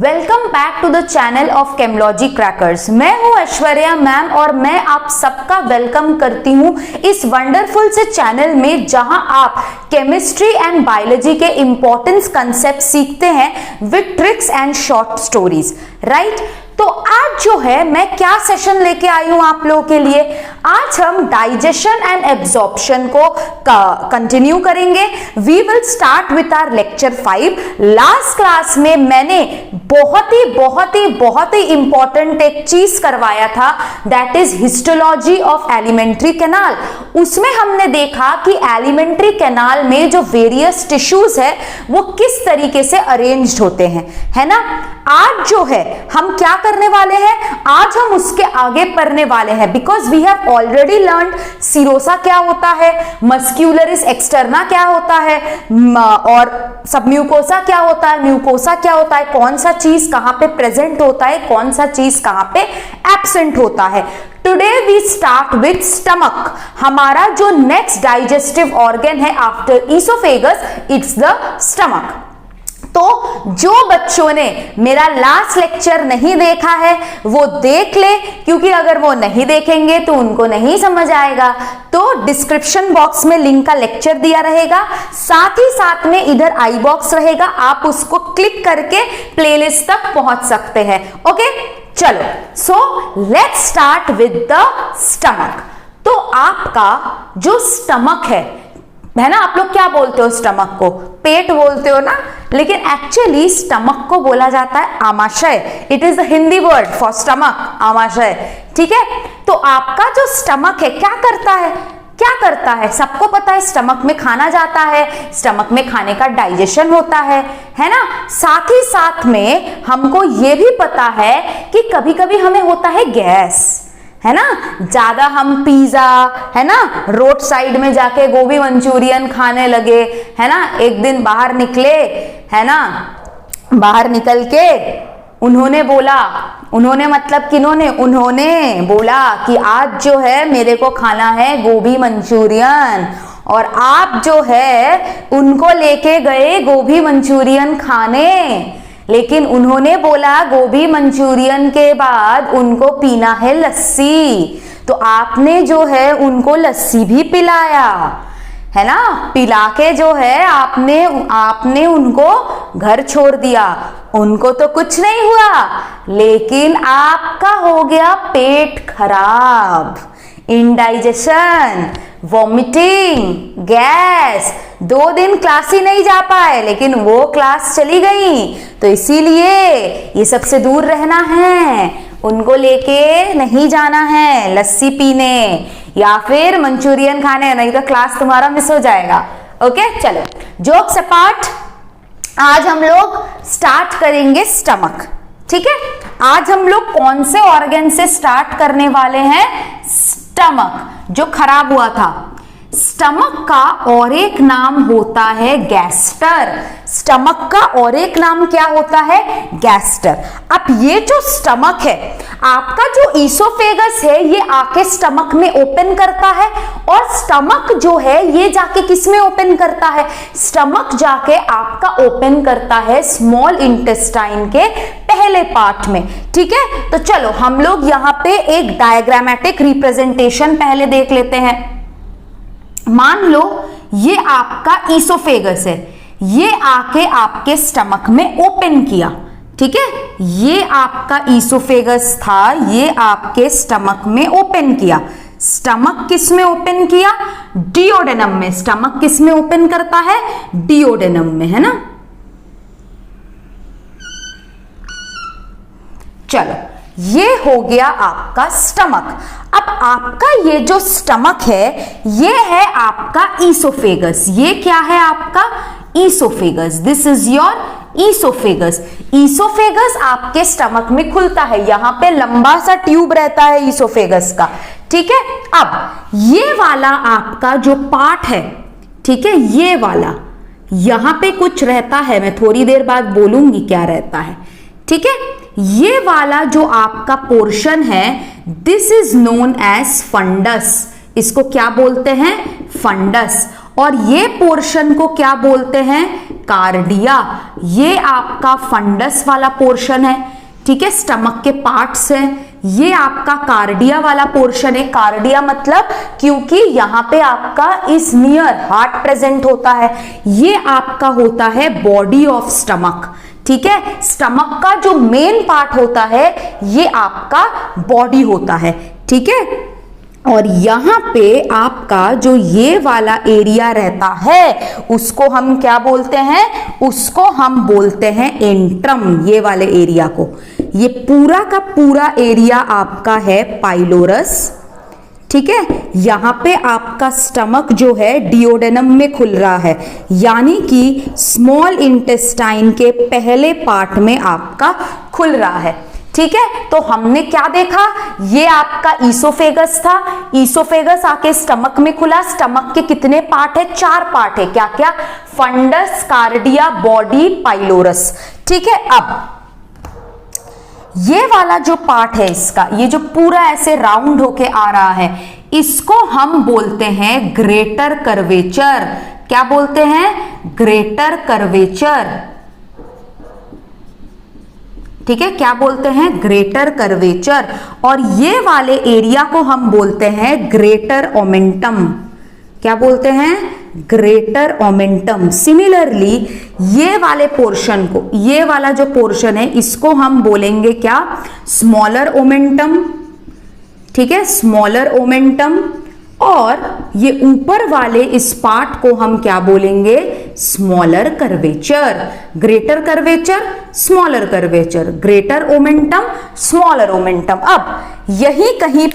Welcome back to the channel of chemology crackers. मैं हूं Aishwarya ma'am और मैं आप सबका वेलकम करती हूं इस वंडरफुल से चैनल में जहां आप केमिस्ट्री एंड बायोलॉजी के इंपॉर्टेंस कंसेप्ट सीखते हैं with tricks and short stories, right. तो आज जो है मैं क्या सेशन लेके आई हूं आप लोगों के लिए। आज हम डाइजेशन एंड एब्जॉर्प्शन को कंटिन्यू करेंगे। We will start with our lecture 5। Last class में मैंने बहुत ही इंपॉर्टेंट एक चीज करवाया था, that is histology of alimentary canal. उसमें हमने देखा कि एलिमेंट्री कैनाल में जो वेरियस टिश्यूज है वो किस तरीके से अरेंज्ड होते हैं, है ना। आज जो है हम क्या करने वाले हैं, आज हम उसके आगे पढ़ने वाले हैं, because we have already learned serosa क्या होता है, मस्क्यूलरिस एक्सटर्ना क्या होता है, और सबम्यूकोसा क्या होता है, म्यूकोसा क्या होता है, कौन सा चीज कहां पे प्रेजेंट होता है, कौन सा चीज कहां पे एब्सेंट होता है। Today we start with stomach. हमारा जो नेक्स्ट डाइजेस्टिव ऑर्गन है after oesophagus, it's the stomach. तो जो बच्चों ने मेरा लास्ट लेक्चर नहीं देखा है वो देख ले, क्योंकि अगर वो नहीं देखेंगे तो उनको नहीं समझ आएगा। तो डिस्क्रिप्शन बॉक्स में लिंक का लेक्चर दिया रहेगा, साथ ही साथ में इधर आई बॉक्स रहेगा, आप उसको क्लिक करके प्लेलिस्ट तक पहुंच सकते हैं। ओके, चलो, so let's start with the stomach. तो आपका जो स्टमक है ना, आप लोग क्या बोलते हो स्टमक को? पेट बोलते हो ना, लेकिन एक्चुअली स्टमक को बोला जाता है आमाशय। It is the Hindi word for stomach, आमाशय, ठीक है। तो आपका जो स्टमक है क्या करता है, सबको पता है स्टमक में खाना जाता है, स्टमक में खाने का डाइजेशन होता है ना। साथ ही साथ में हमको ये भी पता है कि कभी कभी हमें होता है गैस, है ना। ज्यादा हम पिज्जा, है ना, रोड साइड में जाके गोभी मंचूरियन खाने लगे, है ना। एक दिन बाहर निकले, है ना, बाहर निकल के उन्होंने बोला कि आज जो है मेरे को खाना है गोभी मंचूरियन, और आप जो है उनको लेके गए गोभी मंचूरियन खाने, लेकिन उन्होंने बोला गोभी मंचूरियन के बाद उनको पीना है लस्सी, तो आपने जो है उनको लस्सी भी पिलाया, है ना। पिला के जो है आपने उनको घर छोड़ दिया। उनको तो कुछ नहीं हुआ, लेकिन आपका हो गया पेट खराब, इंडाइजेशन, वॉमिटिंग, गैस। 2 दिन क्लास ही नहीं जा पाए, लेकिन वो क्लास चली गई। तो इसीलिए ये सबसे दूर रहना है, उनको लेके नहीं जाना है लस्सी पीने या फिर मंचूरियन खाने, नहीं तो क्लास तुम्हारा मिस हो जाएगा। ओके, चलो, जोक्स अपार्ट, आज हम लोग स्टार्ट करेंगे स्टमक, ठीक है। आज हम लोग कौन से ऑर्गन से स्टार्ट करने वाले हैं? स्टमक, जो खराब हुआ था। स्टमक का और एक नाम होता है गैस्टर। स्टमक का और एक नाम क्या होता है? गैस्टर। अब ये जो स्टमक है, आपका जो ईसोफेगस है ये आके स्टमक में ओपन करता है, और स्टमक जो है ये जाके किस में ओपन करता है? स्टमक जाके आपका ओपन करता है स्मॉल इंटेस्टाइन के पहले पार्ट में, ठीक है। तो चलो हम लोग यहाँ पे एक डायग्रामेटिक रिप्रेजेंटेशन पहले देख लेते हैं। मान लो ये आपका ईसोफेगस है, ये आके आपके स्टमक में ओपन किया, ठीक है। ये आपका ईसोफेगस था, ये आपके स्टमक में ओपन किया। स्टमक किस में ओपन किया? डिओडेनम में। स्टमक किस में ओपन करता है? डिओडेनम में, है ना। चलो, ये हो गया आपका स्टमक। अब आपका ये जो स्टमक है ये है आपका ईसोफेगस। ये क्या है आपका? Oesophagus. This is your oesophagus. Oesophagus आपके स्टमक में खुलता है, यहां पे लंबा सा ट्यूब रहता है ईसोफेगस का, ठीक है। अब ये वाला आपका जो पार्ट है, ठीक है, ये वाला यहां पे कुछ रहता है, मैं थोड़ी देर बाद बोलूंगी क्या रहता है, ठीक है। ये वाला जो आपका पोर्शन है, this is known as fundus. इसको क्या बोलते हैं? फंडस। और ये पोर्शन को क्या बोलते हैं, कार्डिया। ये आपका फंडस वाला पोर्शन है, ठीक है, स्टमक के पार्ट्स हैं, ये आपका कार्डिया वाला पोर्शन है। कार्डिया मतलब क्योंकि यहां पे आपका इस नियर हार्ट प्रेजेंट होता है। ये आपका होता है बॉडी ऑफ स्टमक, ठीक है। स्टमक का जो मेन पार्ट होता है ये आपका बॉडी होता है, ठीक है। और यहां पे आपका जो ये वाला एरिया रहता है उसको हम क्या बोलते हैं, उसको हम बोलते हैं एंट्रम। ये वाले एरिया को, ये पूरा का पूरा एरिया आपका है पाइलोरस, ठीक है। यहां पे आपका स्टमक जो है डिओडेनम में खुल रहा है, यानी कि स्मॉल इंटेस्टाइन के पहले पार्ट में आपका खुल रहा है, ठीक है। तो हमने क्या देखा, ये आपका ईसोफेगस था, ईसोफेगस आके स्टमक में खुला। स्टमक के कितने पार्ट है, 4 पार्ट है, क्या क्या, फंडस, कार्डिया, बॉडी, पाइलोरस, ठीक है। अब ये वाला जो पार्ट है इसका, ये जो पूरा ऐसे राउंड होके आ रहा है, इसको हम बोलते हैं ग्रेटर कर्वेचर। क्या बोलते हैं, ग्रेटर कर्वेचर, ठीक है। क्या बोलते हैं, ग्रेटर कर्वेचर। और ये वाले एरिया को हम बोलते हैं ग्रेटर ओमेंटम। क्या बोलते हैं, ग्रेटर ओमेंटम। सिमिलरली ये वाले पोर्शन को, ये वाला जो पोर्शन है इसको हम बोलेंगे क्या, स्मॉलर ओमेंटम, ठीक है, स्मॉलर ओमेंटम। और ये ऊपर वाले इस पार्ट को हम क्या बोलेंगे, smaller curvature. Greater curvature, smaller curvature, greater omentum, smaller omentum. अब यही कहीं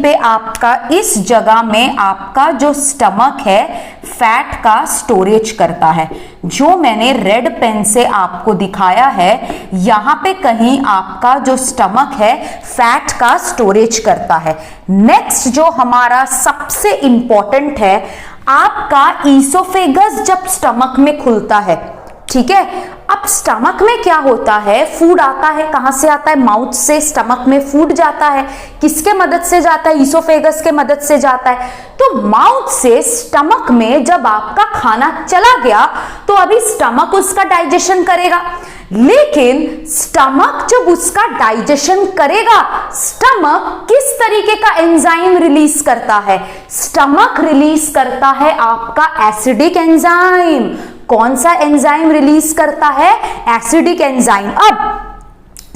पे आपका इस जगह में आपका जो स्टमक है फैट का स्टोरेज करता है। जो मैंने रेड पेन से आपको दिखाया है, यहां पे कहीं आपका जो स्टमक है फैट का स्टोरेज करता है। नेक्स्ट जो हमारा सबसे इंपॉर्टेंट है, आपका ईसोफेगस जब स्टमक में खुलता है, ठीक है। अब स्टमक में क्या होता है, फूड आता है, कहां से आता है, माउथ से स्टमक में फूड जाता है। किसके मदद से जाता है, ईसोफेगस के मदद से जाता है। तो माउथ से स्टमक में जब आपका खाना चला गया तो अभी स्टमक उसका डाइजेशन करेगा, लेकिन स्टमक जब उसका डाइजेशन करेगा, स्टमक किस तरीके का एंजाइम रिलीज करता है, स्टमक रिलीज करता है आपका एसिडिक एंजाइम। कौन सा एंजाइम रिलीज करता है, एसिडिक एंजाइम। अब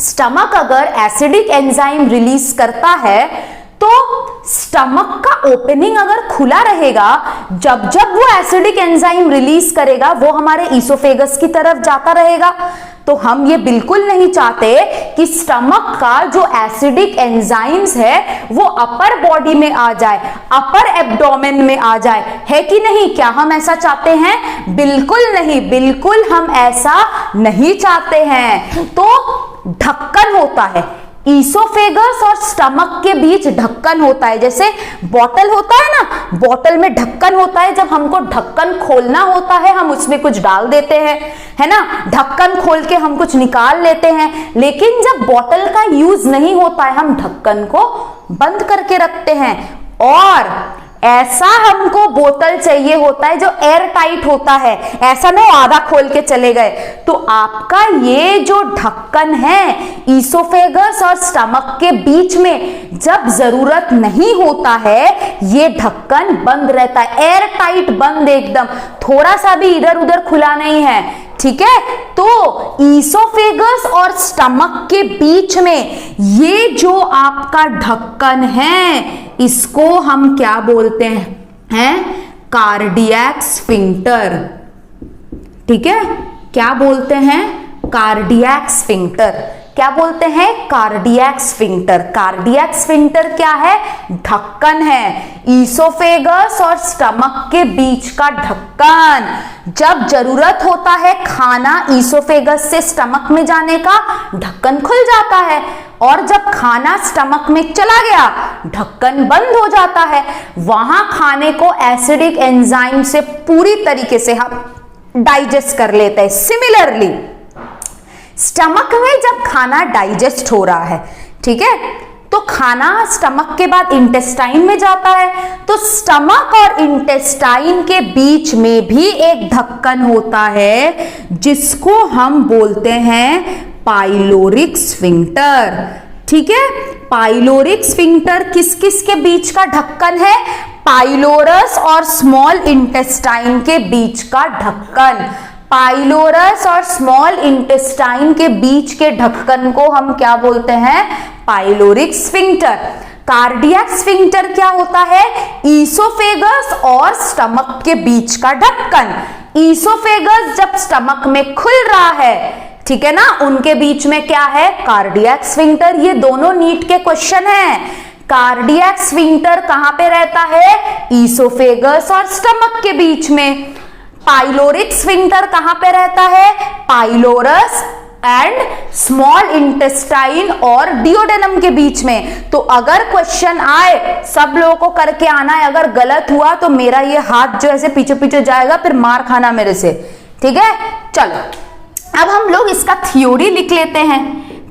स्टमक अगर एसिडिक एंजाइम रिलीज करता है तो स्टमक का ओपनिंग अगर खुला रहेगा, जब जब वो एसिडिक एंजाइम रिलीज करेगा वो हमारे ईसोफेगस की तरफ जाता रहेगा। तो हम ये बिल्कुल नहीं चाहते कि स्टमक का जो एसिडिक एंजाइम्स है वो अपर बॉडी में आ जाए, अपर एब्डोमेन में आ जाए, है कि नहीं। क्या हम ऐसा चाहते हैं, बिल्कुल नहीं, बिल्कुल हम ऐसा नहीं चाहते हैं। तो ढक्कन होता है, ईसोफेगस और स्टमक के बीच ढक्कन होता है। जैसे बॉटल होता है ना, बॉटल में ढक्कन होता है, जब हमको ढक्कन खोलना होता है हम उसमें कुछ डाल देते हैं, है ना, ढक्कन खोल के हम कुछ निकाल लेते हैं। लेकिन जब बॉटल का यूज नहीं होता है हम ढक्कन को बंद करके रखते हैं। और ऐसा हमको बोतल चाहिए होता है जो एयर टाइट होता है, ऐसा ना आधा खोल के चले गए। तो आपका ये जो ढक्कन है ईसोफेगस और स्टमक के बीच में, जब जरूरत नहीं होता है ये ढक्कन बंद रहता है, एयर टाइट बंद एकदम, थोड़ा सा भी इधर उधर खुला नहीं है, ठीक है। तो ईसोफेगस और स्टमक के बीच में ये जो आपका ढक्कन है इसको हम क्या बोलते हैं, कार्डियक स्फिंक्टर, ठीक है। क्या बोलते हैं, कार्डियक स्फिंक्टर। क्या बोलते हैं, कार्डियक स्फिंक्टर। कार्डियक स्फिंक्टर क्या है, ढक्कन है, ईसोफेगस और स्टमक के बीच का ढक्कन। जब जरूरत होता है खाना ईसोफेगस से स्टमक में जाने का, ढक्कन खुल जाता है, और जब खाना स्टमक में चला गया ढक्कन बंद हो जाता है। वहां खाने को एसिडिक एंजाइम से पूरी तरीके से हम डाइजेस्ट कर लेते हैं। सिमिलरली स्टमक में जब खाना डाइजेस्ट हो रहा है, ठीक है, तो खाना स्टमक के बाद इंटेस्टाइन में जाता है, तो स्टमक और इंटेस्टाइन के बीच में भी एक ढक्कन होता है जिसको हम बोलते हैं पाइलोरिक स्फिंक्टर। ठीक है, पाइलोरिक स्फिंक्टर किस किस के बीच का ढक्कन है? पाइलोरस और स्मॉल इंटेस्टाइन के बीच का ढक्कन। पाइलोरस और स्मॉल इंटेस्टाइन के बीच के ढक्कन को हम क्या बोलते हैं? Pyloric sphincter. कार्डियक स्फिंक्टर क्या होता है? ईसोफेगस और स्टमक के बीच का ढक्कन। ईसोफेगस जब स्टमक में खुल रहा है, ठीक है ना, उनके बीच में क्या है? Cardiac sphincter. ये दोनों नीट के क्वेश्चन हैं। कार्डियक स्फिंक्टर कहां पे रहता है? ईसोफेगस और स्टमक के बीच में। पाइलोरिक स्फिंक्टर कहां पे रहता है? पाइलोरस एंड स्मॉल इंटेस्टाइन और डियोडेनम के बीच में। तो अगर क्वेश्चन आए, सब लोगों को करके आना है, अगर गलत हुआ तो मेरा ये हाथ जो ऐसे पीछे पीछे जाएगा, फिर मार खाना मेरे से। ठीक है, चलो अब हम लोग इसका थ्योरी लिख लेते हैं।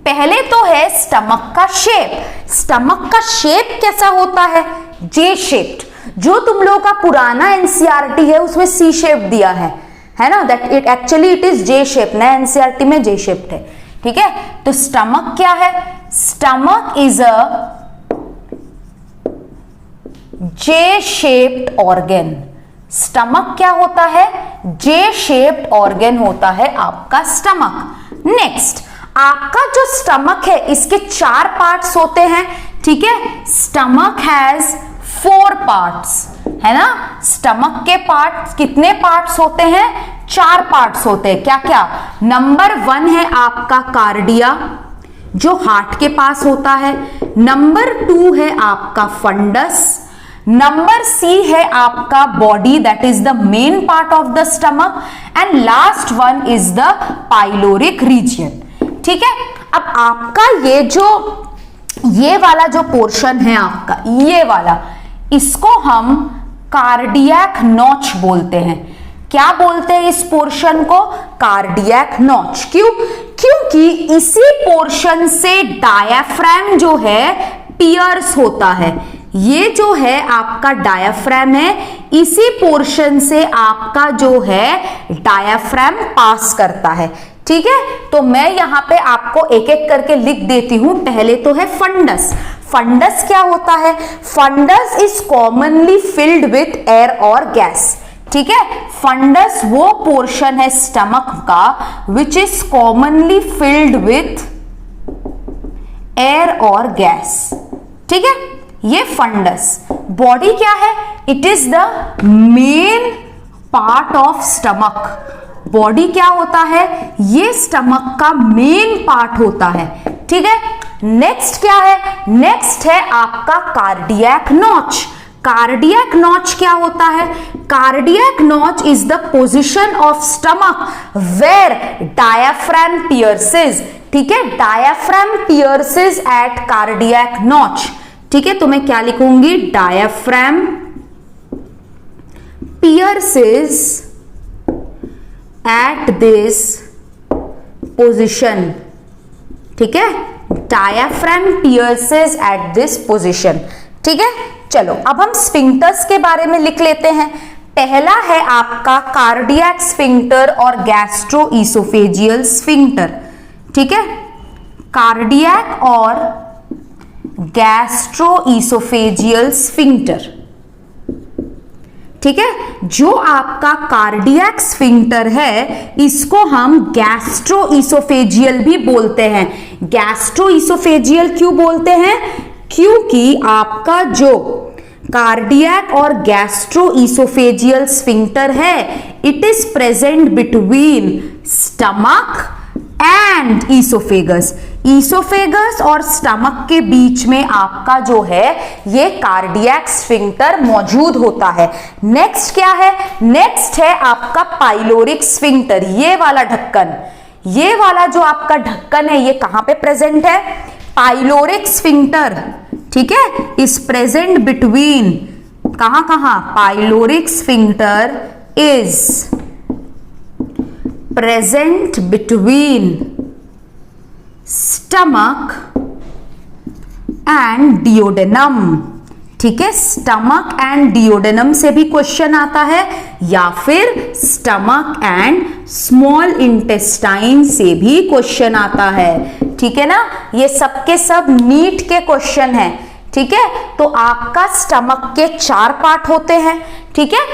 पहले तो है स्टमक का शेप। स्टमक का शेप कैसा होता है? जे शेप्ड। जो तुम लोगों का पुराना एनसीईआरटी है उसमें सी शेप दिया है ना, that it actually it is J shape. नया एनसीईआरटी में जे शेप्ड है। ठीक है, तो स्टमक क्या है? Stomach is a J shaped organ. Stomach क्या होता है? जे शेप्ड ऑर्गन होता है आपका स्टमक। नेक्स्ट, आपका जो स्टमक है इसके 4 पार्ट्स होते हैं। ठीक है, स्टमक हैज 4 पार्ट्स, है ना। स्टमक के पार्ट्स कितने पार्ट्स होते हैं? 4 पार्ट्स होते हैं। क्या क्या? नंबर 1 है आपका कार्डिया, जो हार्ट के पास होता है। नंबर 2 है आपका फंडस। नंबर सी है आपका body, that is the main part of the stomach. And last one is the pyloric region. ठीक है, अब आपका ये वाला जो पोर्शन है आपका, ये वाला, इसको हम कार्डियक नॉच बोलते हैं। क्या बोलते हैं इस पोर्शन को? Cardiac notch. क्यों? क्योंकि इसी पोर्शन से डायाफ्राम जो है पियर्स होता है। ये जो है आपका डायाफ्राम है, इसी पोर्शन से आपका जो है डायाफ्राम पास करता है। ठीक है, तो मैं यहां पे आपको एक एक करके लिख देती हूं। पहले तो है फंडस। फंडस क्या होता है? Fundus is commonly filled with air और गैस। ठीक है, फंडस वो पोर्शन है स्टमक का which is commonly filled with air और गैस। ठीक है, ये फंडस। बॉडी क्या है? It is the main part of stomach. Body क्या होता है? ये स्टमक का मेन पार्ट होता है। ठीक है, नेक्स्ट क्या है? नेक्स्ट है आपका कार्डियक नॉच। कार्डियक नॉच क्या होता है? Cardiac notch is the position of stomach where diaphragm pierces. ठीक है, diaphragm pierces at cardiac notch. ठीक है, तो मैं क्या लिखूंगी? Diaphragm pierces at this position. ठीक है, diaphragm pierces at this position. ठीक है, चलो अब हम स्फिंक्टर्स के बारे में लिख लेते हैं। पहला है आपका कार्डियक स्फिंक्टर और गैस्ट्रोइसोफेजियल स्फिंक्टर। ठीक है, कार्डियक और गैस्ट्रोइसोफेजियल स्फिंक्टर। ठीक है, जो आपका कार्डियक स्फिंक्टर है इसको हम गैस्ट्रोइसोफेजियल भी बोलते हैं। गैस्ट्रोइसोफेजियल क्यों बोलते हैं? क्योंकि आपका जो कार्डियक और गैस्ट्रोइसोफेजियल स्फिंक्टर है it is present between stomach and oesophagus. Oesophagus और स्टमक के बीच में आपका जो है ये कार्डियक स्फिंक्टर मौजूद होता है। नेक्स्ट क्या है? नेक्स्ट है आपका पाइलोरिक स्फिंक्टर। ये वाला ढक्कन, ये वाला जो आपका ढक्कन है ये कहां पे प्रेजेंट है? Pyloric sphincter. ठीक है, इज प्रेजेंट बिटवीन कहां कहां? Pyloric sphincter is present between stomach and duodenum, ठीक है, स्टमक एंड डियोडेनम से भी क्वेश्चन आता है, या फिर स्टमक एंड स्मॉल इंटेस्टाइन से भी क्वेश्चन आता है, ठीक है ना। ये सब के सब नीट के क्वेश्चन है, ठीक है। तो आपका स्टमक के 4 पार्ट होते हैं, ठीक है,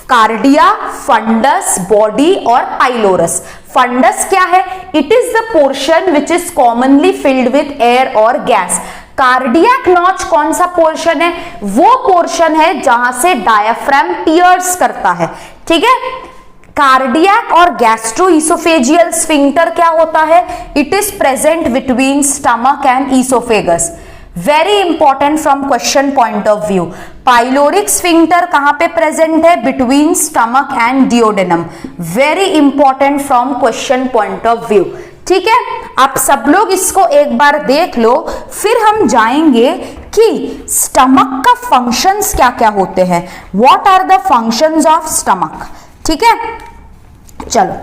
कार्डिया, फंडस, बॉडी और पाइलोरस। फंडस क्या है? It is the portion which is commonly filled with air और गैस। कार्डियक नॉच कौन सा पोर्शन है? वो पोर्शन है जहां से डायफ्राम टियर्स करता है, ठीक है। कार्डियक और गैस्ट्रोइसोफेजियल स्फिंक्टर क्या होता है? It is present between stomach and oesophagus. Very important from question point of view. Pyloric sphincter कहां पे प्रेजेंट है? Between stomach and duodenum. Very important from question point of view, ठीक है। आप सब लोग इसको एक बार देख लो, फिर हम जाएंगे कि स्टमक का फंक्शंस क्या क्या होते हैं। What are the functions of stomach, ठीक है। चलो,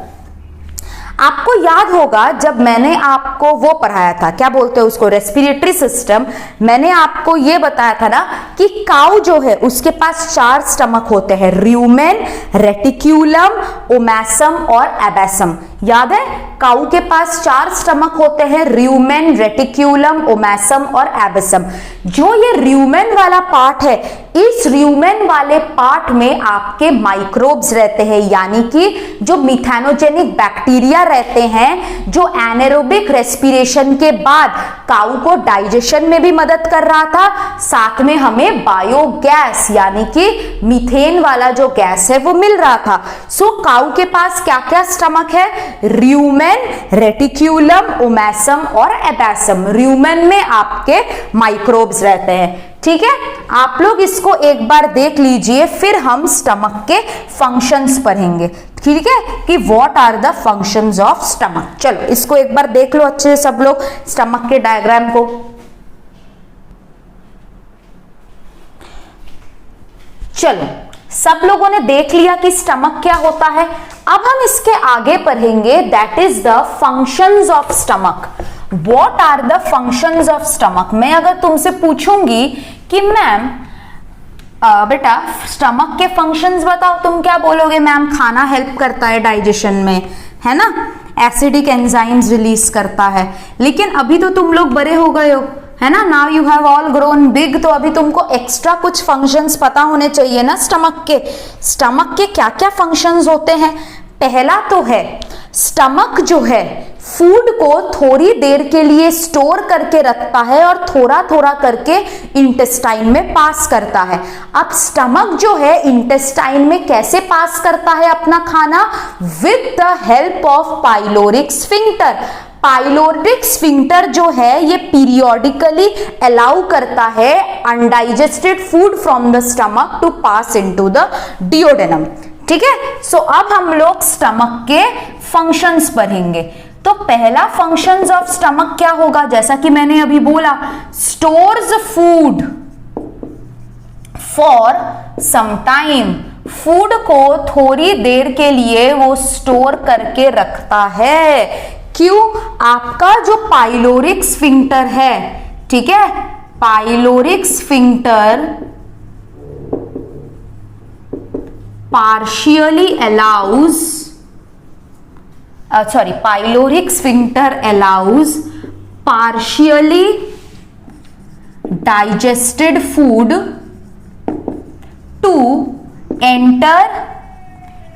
आपको याद होगा जब मैंने आपको वो पढ़ाया था, क्या बोलते हैं उसको, रेस्पिरेटरी सिस्टम। मैंने आपको ये बताया था ना कि काऊ जो है उसके पास 4 स्टमक होते हैं, र्यूमेन, रेटिक्यूलम, ओमैसम और एबैसम। याद है, काऊ के पास 4 स्टमक होते हैं, र्यूमेन, रेटिक्यूलम, ओमैसम और एबैसम। जो ये र्यूमेन वाला पार्ट है, इस र्यूमेन वाले पार्ट में आपके माइक्रोब्स रहते हैं, यानी कि जो मिथेनोजेनिक बैक्टीरिया रहते हैं, जो एनारोबिक रेस्पिरेशन के बाद काऊ को डाइजेशन में भी मदद कर रहा था, साथ में हमें बायोगैस यानी कि मीथेन वाला जो गैस है वो मिल रहा था। सो काऊ के पास क्या क्या स्टमक है? र्यूमेन, रेटिक्यूलम, ओमैसम और एबैसम। र्यूमेन में आपके माइक्रोब्स रहते हैं, ठीक है। आप लोग इसको एक बार देख लीजिए, फिर हम स्टमक के फंक्शंस पढ़ेंगे, ठीक है, कि what are the functions of stomach. चलो इसको एक बार देख लो अच्छे से सब लोग, स्टमक के डायग्राम को। चलो, सब लोगों ने देख लिया कि स्टमक क्या होता है। अब हम इसके आगे पढ़ेंगे, that is the functions of stomach. What are the functions of stomach. मैं अगर तुमसे पूछूंगी कि मैम बेटा स्टमक के फंक्शंस बताओ, तुम क्या बोलोगे? मैम खाना हेल्प करता है डाइजेशन में, है ना, एसिडिक एंजाइम्स रिलीज करता है। लेकिन अभी तो तुम लोग बड़े हो गए हो, है ना, now you have all grown big, तो अभी तुमको एक्स्ट्रा कुछ फंक्शंस पता होने चाहिए ना स्टमक के। स्टमक के क्या क्या फंक्शंस होते हैं? पहला तो है, स्टमक जो है फूड को थोड़ी देर के लिए स्टोर करके रखता है और थोड़ा थोड़ा करके इंटेस्टाइन में पास करता है। अब स्टमक जो है इंटेस्टाइन में कैसे पास करता है अपना खाना? With the help of pyloric sphincter. Pyloric sphincter जो है ये पीरियोडिकली अलाउ करता है undigested food from the stomach to pass into the duodenum, ठीक है। सो अब हम लोग स्टमक के फंक्शंस पढ़ेंगे। तो पहला फंक्शंस ऑफ स्टमक क्या होगा? जैसा कि मैंने अभी बोला, stores food for some time. Food को थोड़ी देर के लिए वो स्टोर करके रखता है। क्यों? आपका जो पाइलोरिक स्फिंक्टर है, ठीक है, pyloric sphincter partially allows pyloric sphincter allows partially digested food to enter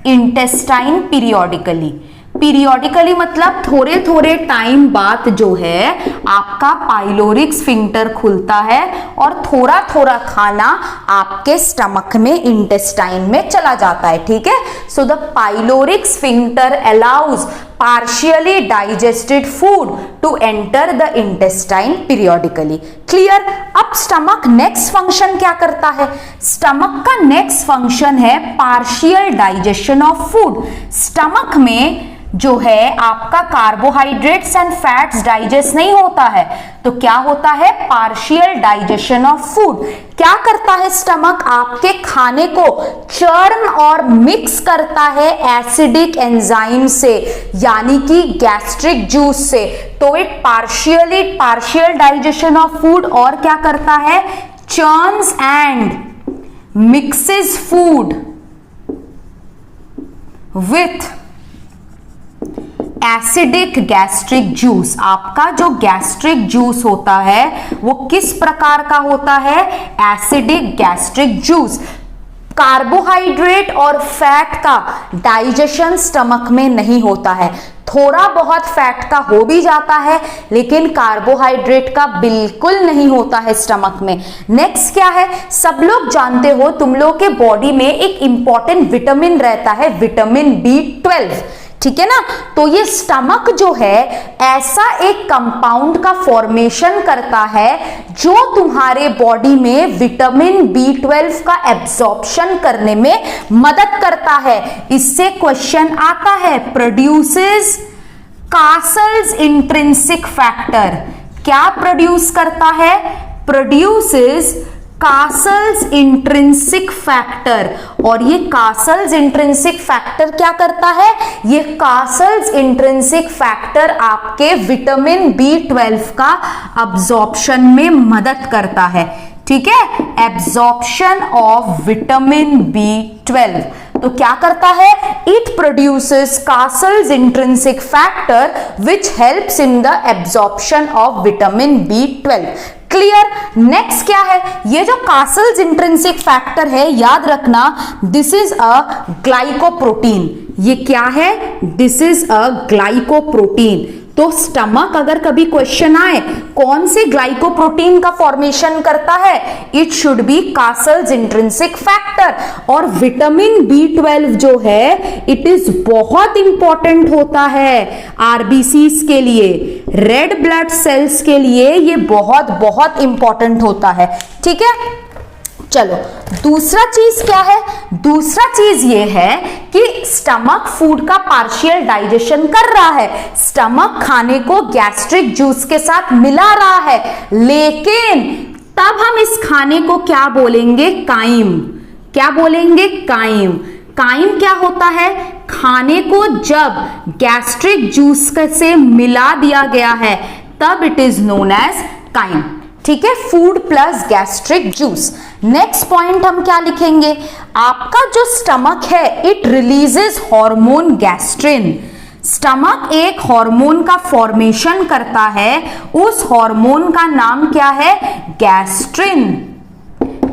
intestine periodically। Periodically मतलब थोड़े थोड़े टाइम बाद जो है आपका पाइलोरिक स्फिंक्टर खुलता है और थोड़ा थोड़ा खाना आपके स्टमक में इंटेस्टाइन में चला जाता है, ठीक है। So the pyloric sphincter allows partially digested food to enter the intestine periodically। Clear? अब स्टमक नेक्स्ट फंक्शन क्या करता है? स्टमक का नेक्स्ट फंक्शन है partial digestion of food. Stomach में जो है आपका कार्बोहाइड्रेट्स एंड फैट्स डाइजेस्ट नहीं होता है, तो क्या होता है, पार्शियल डाइजेशन ऑफ फूड। क्या करता है स्टमक, आपके खाने को चर्न और मिक्स करता है एसिडिक एंजाइम से, यानी कि गैस्ट्रिक जूस से। तो it partial digestion of food, और क्या करता है, churns and mixes food with acidic gastric juice. आपका जो गैस्ट्रिक जूस होता है वो किस प्रकार का होता है, एसिडिक गैस्ट्रिक जूस। कार्बोहाइड्रेट और फैट का डाइजेशन स्टमक में नहीं होता है, थोड़ा बहुत फैट का हो भी जाता है लेकिन कार्बोहाइड्रेट का बिल्कुल नहीं होता है स्टमक में। नेक्स्ट क्या है, सब लोग जानते हो, तुम लोग के बॉडी में एक इंपॉर्टेंट विटामिन रहता है, विटामिन B12, ठीक है ना। तो ये स्टमक जो है ऐसा एक कंपाउंड का फॉर्मेशन करता है जो तुम्हारे बॉडी में विटामिन B12 का एब्जॉर्प्शन करने में मदद करता है। इससे क्वेश्चन आता है, प्रोड्यूसेस कासल्स इंट्रिंसिक फैक्टर। क्या प्रोड्यूस करता है, प्रोड्यूसेस कासल्स इंट्रिंसिक फैक्टर। और ये कासल्स इंट्रिंसिक फैक्टर क्या करता है, ये कासल्स इंट्रिंसिक फैक्टर आपके विटामिन B12 का अब्जॉर्प्शन में मदद करता है, ठीक है, एब्जॉर्प्शन ऑफ विटामिन B12। तो क्या करता है, it produces castles intrinsic factor which helps in the absorption of vitamin B12। Clear. Next क्या है, ये जो कासल्स इंट्रिंसिक फैक्टर है, याद रखना, दिस इज अ ग्लाइकोप्रोटीन। ये क्या है, दिस इज अ ग्लाइकोप्रोटीन। तो स्टमक अगर कभी क्वेश्चन आए कौन से ग्लाइकोप्रोटीन का फॉर्मेशन करता है, it should be castles intrinsic factor. और विटामिन B12 जो है इट इज बहुत इंपॉर्टेंट होता है आरबीसीज के लिए, रेड ब्लड सेल्स के लिए ये बहुत बहुत इंपॉर्टेंट होता है, ठीक है। चलो दूसरा चीज क्या है, दूसरा चीज ये है कि स्टमक फूड का पार्शियल डाइजेशन कर रहा है, स्टमक खाने को गैस्ट्रिक जूस के साथ मिला रहा है, लेकिन तब हम इस खाने को क्या बोलेंगे, काइम। क्या बोलेंगे, काइम। काइम क्या होता है, खाने को जब गैस्ट्रिक जूस से मिला दिया गया है तब it is known as chyme, ठीक है, food plus gastric juice. Next point हम क्या लिखेंगे, आपका जो स्टमक है it releases hormone gastrin. Stomach एक हार्मोन का फॉर्मेशन करता है, उस हार्मोन का नाम क्या है, गैस्ट्रिन,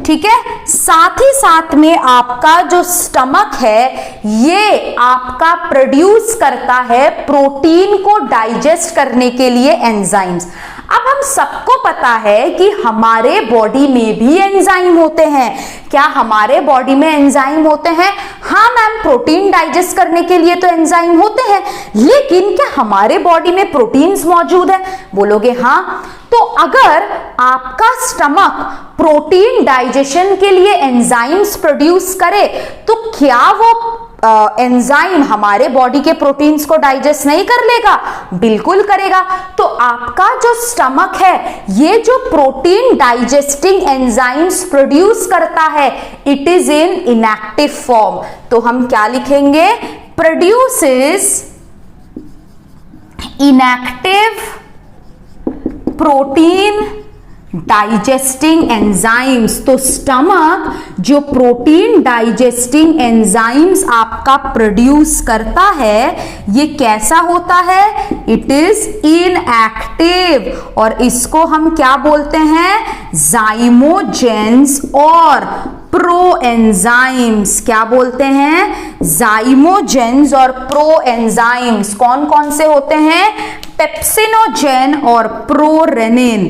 ठीक है। साथ ही साथ में आपका जो स्टमक है ये आपका प्रोड्यूस करता है प्रोटीन को डाइजेस्ट करने के लिए एंजाइम्स। अब हम सबको पता है कि हमारे बॉडी में भी एंजाइम होते हैं। क्या हमारे बॉडी में एंजाइम होते हैं? हाँ मैम, प्रोटीन डाइजेस्ट करने के लिए तो एंजाइम होते हैं, लेकिन क्या हमारे बॉडी में प्रोटीन्स मौजूद है? बोलोगे हाँ। तो अगर आपका स्टमक प्रोटीन डाइजेशन के लिए एंजाइम्स प्रोड्यूस करे तो क्या वो एंजाइम हमारे बॉडी के प्रोटीन्स को डाइजेस्ट नहीं कर लेगा? बिल्कुल करेगा। तो आपका जो स्टमक है ये जो प्रोटीन डाइजेस्टिंग एंजाइम्स प्रोड्यूस करता है it is in inactive form. तो हम क्या लिखेंगे, produces inactive protein digesting enzymes. तो स्टमक जो प्रोटीन डाइजेस्टिंग एंजाइम्स आपका प्रोड्यूस करता है ये कैसा होता है? इट इज इनएक्टिव, और इसको हम क्या बोलते हैं? जाइमोजेंस और प्रो एंजाइम्स। क्या बोलते हैं? जाइमोजेंस और प्रो एंजाइम्स। कौन कौन से होते हैं? पेप्सिनोजेन और प्रोरेनिन।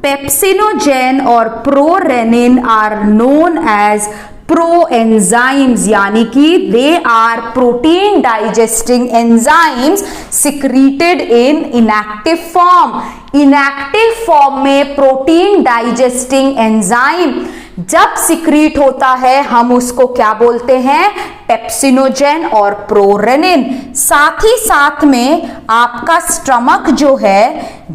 पेप्सिनोजेन और prorennin are known as proenzymes, यानी कि they are protein digesting enzymes secreted in inactive form. Inactive form में प्रोटीन डाइजेस्टिंग एंजाइम जब सिक्रीट होता है हम उसको क्या बोलते हैं, पेप्सिनोजेन और प्रोरेनिन। साथ ही साथ में आपका स्टमक जो है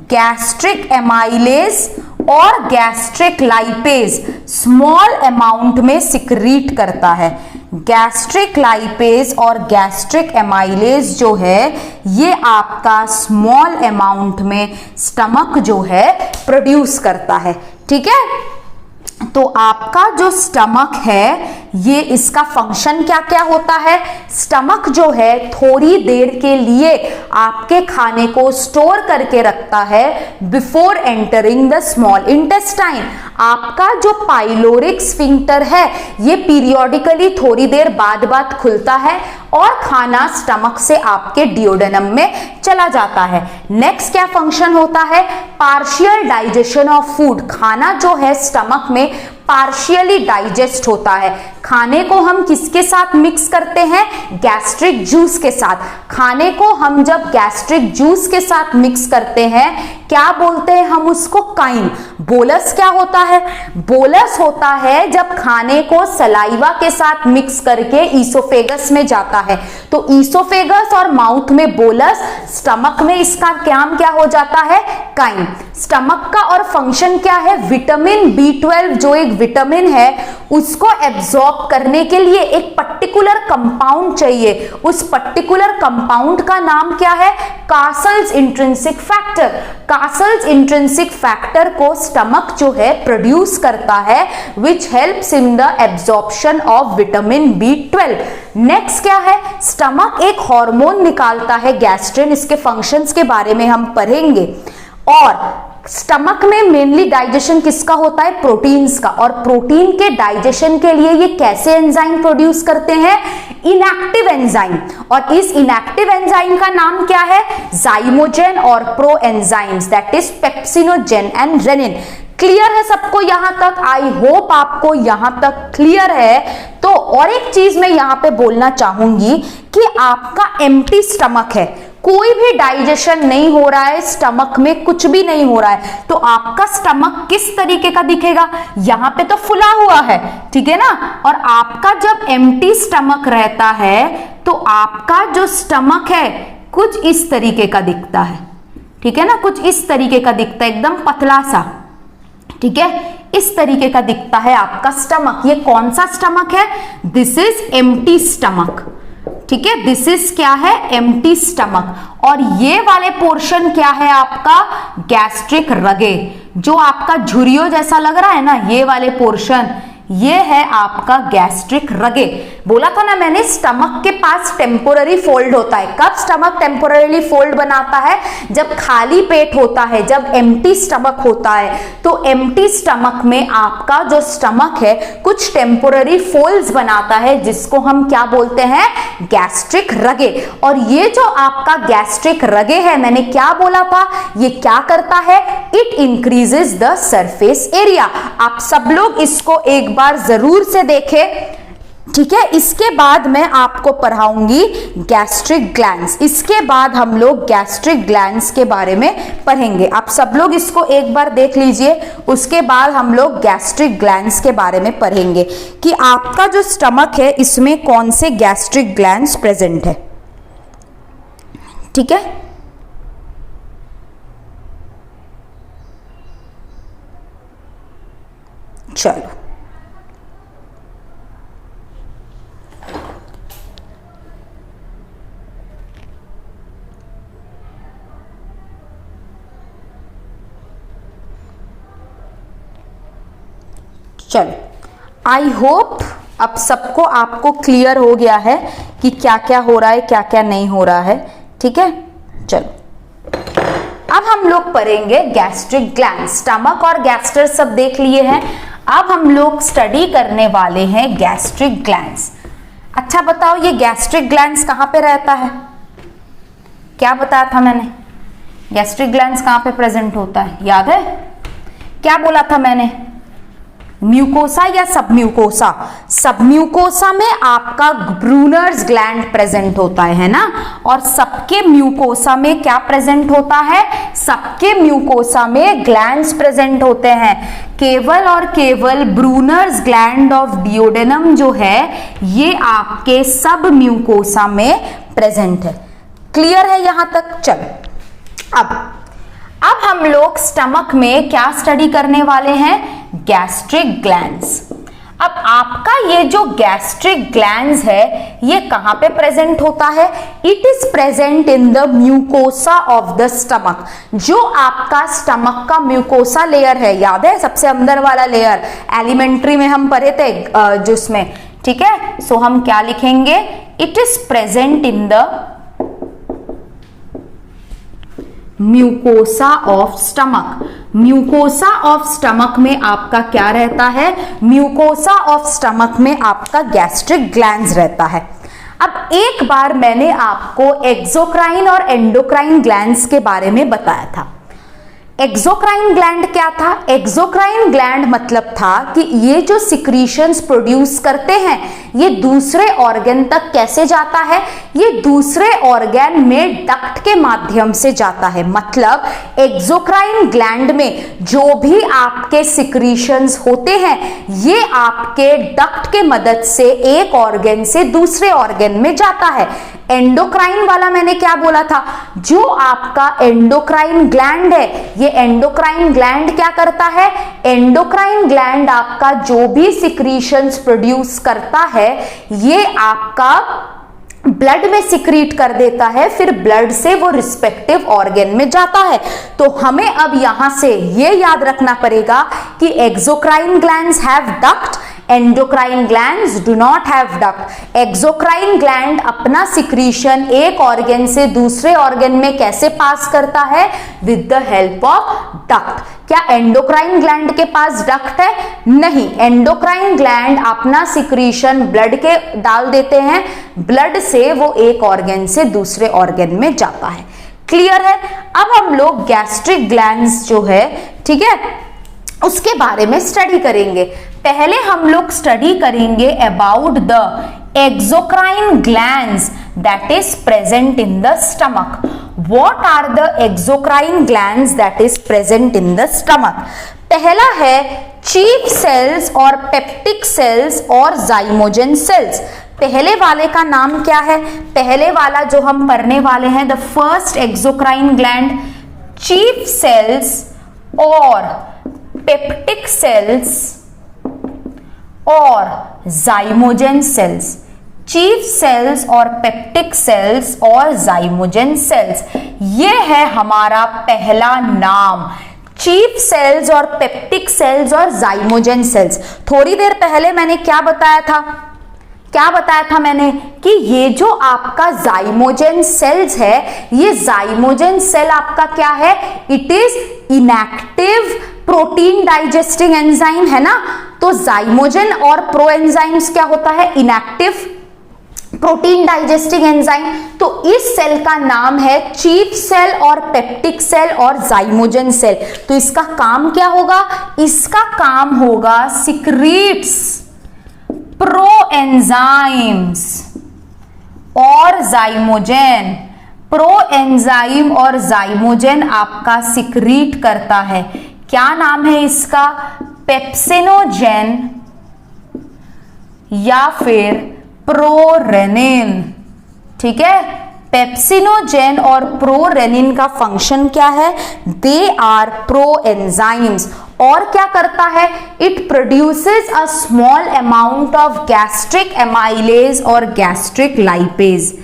गैस्ट्रिक एमाइलेज और गैस्ट्रिक लाइपेज स्मॉल अमाउंट में सिक्रीट करता है। गैस्ट्रिक लाइपेज और गैस्ट्रिक एमाइलेज जो है ये आपका स्मॉल अमाउंट में स्टमक जो है प्रोड्यूस करता है। ठीक है, तो आपका जो स्टमक है ये इसका फंक्शन क्या क्या होता है। स्टमक जो है थोड़ी देर के लिए आपके खाने को स्टोर करके रखता है before entering the small intestine. आपका जो पाइलोरिक स्फिंक्टर है ये पीरियोडिकली थोड़ी देर बाद बाद खुलता है और खाना स्टमक से आपके डियोडेनम में चला जाता है। नेक्स्ट क्या फंक्शन होता है, पार्शियल डाइजेशन ऑफ फूड। खाना जो है स्टमक में पार्शियली डाइजेस्ट होता है। खाने को हम किसके साथ मिक्स करते हैं, गैस्ट्रिक जूस के साथ। खाने को हम जब गैस्ट्रिक जूस के साथ मिक्स करते हैं क्या बोलते हैं हम उसको, काइम। बोलस क्या होता है, बोलस होता है जब खाने को सलाइवा के साथ मिक्स करके ईसोफेगस में जाता है। तो ईसोफेगस और माउथ में बोलस, स्टमक में इसका काम क्या हो जाता है, काइम। स्टमक का और फंक्शन क्या है, विटामिन B12 जो एक विटामिन है उसको एब्जॉर्ब करने के लिए एक पर्टिकुलर कंपाउंड चाहिए। उस पर्टिकुलर कंपाउंड का नाम क्या है, castles intrinsic factor. Castles intrinsic factor को स्टमक जो है प्रोड्यूस करता है which helps in the absorption of vitamin B12। Next क्या है, स्टमक एक हार्मोन निकालता है गैस्ट्रिन, इसके फंक्शंस के बारे में हम पढ़ेंगे। और स्टमक में मेनली डाइजेशन किसका होता है, प्रोटीन्स का। और प्रोटीन के डाइजेशन के लिए ये कैसे एंजाइम प्रोड्यूस करते हैं, इनएक्टिव एंजाइम। और इस इनएक्टिव एंजाइम का नाम क्या है, जाइमोजेन और proenzymes, that is pepsinogen and rennin. Clear है सबको यहां तक, आई होप आपको यहां तक क्लियर है। तो और एक चीज मैं यहां पे बोलना चाहूंगी कि आपका एम्प्टी स्टमक है, कोई भी डाइजेशन नहीं हो रहा है, स्टमक में कुछ भी नहीं हो रहा है, तो आपका स्टमक किस तरीके का दिखेगा, यहां पे तो फुला हुआ है, ठीक है ना। और आपका जब एम्प्टी स्टमक रहता है तो आपका जो स्टमक है कुछ इस तरीके का दिखता है, ठीक है ना, कुछ इस तरीके का दिखता है, एकदम पतला सा, ठीक है, इस तरीके का दिखता है आपका स्टमक। ये कौन सा स्टमक है, दिस इज एम्प्टी स्टमक, ठीक है, दिस इज क्या है, एम्प्टी स्टमक। और ये वाले पोर्शन क्या है आपका, गैस्ट्रिक रगे, जो आपका झुर्रियों जैसा लग रहा है ना, ये वाले पोर्शन ये है आपका गैस्ट्रिक रगे। बोला था ना मैंने, स्टमक के पास टेम्पोररी फोल्ड होता है। कब स्टमक टेम्पोररी फोल्ड बनाता है, जब खाली पेट होता है, जब एम्प्टी स्टमक होता है। तो एम्प्टी स्टमक में आपका जो स्टमक है कुछ टेम्पोररी फोल्ड्स बनाता है जिसको हम क्या बोलते हैं, गैस्ट्रिक रगे। और ये जो आपका गैस्ट्रिक रगे है, मैंने क्या बोला था, ये क्या करता है, it increases the surface area. आप सब लोग इसको एक बार जरूर से देखें, ठीक है। इसके बाद मैं आपको पढ़ाऊंगी गैस्ट्रिक ग्लैंड्स, इसके बाद हम लोग गैस्ट्रिक ग्लैंड्स के बारे में पढ़ेंगे। आप सब लोग इसको एक बार देख लीजिए, उसके बाद हम लोग गैस्ट्रिक ग्लैंड्स के बारे में पढ़ेंगे कि आपका जो स्टमक है इसमें कौन से गैस्ट्रिक ग्लैंड्स प्रेजेंट है, ठीक है। चलो, चलो, आई होप अब सबको आपको क्लियर हो गया है कि क्या क्या हो रहा है, क्या क्या नहीं हो रहा है, ठीक है। चलो, अब हम लोग पढ़ेंगे गैस्ट्रिक ग्लैंड्स। स्टमक और गैस्टर सब देख लिए हैं, अब हम लोग स्टडी करने वाले हैं गैस्ट्रिक ग्लैंड्स। अच्छा बताओ, ये गैस्ट्रिक ग्लैंड्स कहाँ पे रहता है, क्या बताया था मैंने, गैस्ट्रिक ग्लैंड्स कहाँ पे प्रेजेंट होता है, याद है क्या बोला था मैंने, म्यूकोसा या सब म्यूकोसा, सब म्यूकोसा में आपका ब्रूनर्स ग्लैंड प्रेजेंट होता है ना, और सबके म्यूकोसा में क्या प्रेजेंट होता है, सबके म्यूकोसा में ग्लैंड्स प्रेजेंट होते हैं। केवल और केवल ब्रूनर्स ग्लैंड ऑफ डियोडेनम जो है ये आपके सब म्यूकोसा में प्रेजेंट है। क्लियर है यहां तक? चलो अब हम लोग स्टमक में क्या स्टडी करने वाले हैं, गैस्ट्रिक ग्लैंड्स। अब आपका ये जो गैस्ट्रिक ग्लैंड्स है ये कहां पे प्रेजेंट होता है, it is present in the mucosa of the stomach. जो आपका स्टमक का म्यूकोसा लेयर है, याद है सबसे अंदर वाला लेयर, एलिमेंट्री में हम पढ़े थे जिसमें, ठीक है। सो हम क्या लिखेंगे, it is present in the mucosa of stomach. Mucosa of stomach में आपका क्या रहता है, म्यूकोसा ऑफ स्टमक में आपका गैस्ट्रिक ग्लैंड्स रहता है। अब एक बार मैंने आपको एक्सोक्राइन और एंडोक्राइन ग्लैंड्स के बारे में बताया था। एक्सोक्राइन ग्लैंड क्या था, एक्सोक्राइन ग्लैंड मतलब था कि ये जो सिक्रीशंस प्रोड्यूस करते हैं ये दूसरे ऑर्गन तक कैसे जाता है, ये दूसरे ऑर्गन में डक्ट के माध्यम से जाता है। मतलब एक्सोक्राइन ग्लैंड में जो भी आपके सिक्रीशंस होते हैं ये आपके डक्ट के मदद से एक ऑर्गन से दूसरे ऑर्गन में जाता है। एंडोक्राइन वाला मैंने क्या बोला था, जो आपका एंडोक्राइन ग्लैंड है ये एंडोक्राइन ग्लैंड क्या करता है, एंडोक्राइन ग्लैंड आपका जो भी सिक्रीशंस प्रोड्यूस करता है ये आपका ब्लड में सिक्रीट कर देता है, फिर ब्लड से वो रिस्पेक्टिव ऑर्गन में जाता है। तो हमें अब यहां से ये याद रखना पड़ेगा कि exocrine glands have duct, endocrine glands do not have duct. Exocrine gland अपना सिक्रीशन एक ऑर्गन से दूसरे ऑर्गन में कैसे पास करता है, with the help of duct. क्या एंडोक्राइन ग्लैंड के पास डक्ट है? नहीं, एंडोक्राइन ग्लैंड अपना सिक्रीशन ब्लड के डाल देते हैं, ब्लड से वो एक ऑर्गन से दूसरे ऑर्गन में जाता है। क्लियर है? अब हम लोग गैस्ट्रिक ग्लैंड्स जो है, ठीक है, उसके बारे में स्टडी करेंगे। पहले हम लोग स्टडी करेंगे about the exocrine glands that is present in the stomach. What are the exocrine glands that is present in the stomach? पहला है चीफ सेल्स और पेप्टिक सेल्स और जाइमोजन सेल्स। पहले वाले का नाम क्या है, पहले वाला जो हम पढ़ने वाले हैं, the first exocrine gland, chief cells और पेप्टिक सेल्स और जाइमोजन सेल्स। चीफ सेल्स और पेप्टिक सेल्स और जाइमोजन सेल्स, ये है हमारा पहला नाम, चीफ सेल्स और पेप्टिक सेल्स और जाइमोजन सेल्स। थोड़ी देर पहले मैंने क्या बताया था, क्या बताया था मैंने कि ये जो आपका जाइमोजन सेल्स है, ये जाइमोजन सेल आपका क्या है, it is inactive protein digesting enzyme है ना। तो जाइमोजन और प्रो एंजाइम्स क्या होता है, इनएक्टिव प्रोटीन डाइजेस्टिंग एंजाइम। तो इस सेल का नाम है चीफ सेल और पेप्टिक सेल और जाइमोजन सेल। तो इसका काम क्या होगा, इसका काम होगा सिक्रीट्स प्रो एंजाइम्स और जाइमोजन। प्रो एंजाइम और जाइमोजन आपका सिक्रीट करता है, क्या नाम है इसका, पेप्सिनोजेन या फिर प्रोरेनिन। ठीक है, पेप्सिनोजेन और प्रोरेनिन का फंक्शन क्या है, दे आर प्रो एंजाइम्स। और क्या करता है, it produces a small amount of gastric amylase और गैस्ट्रिक लाइपेज।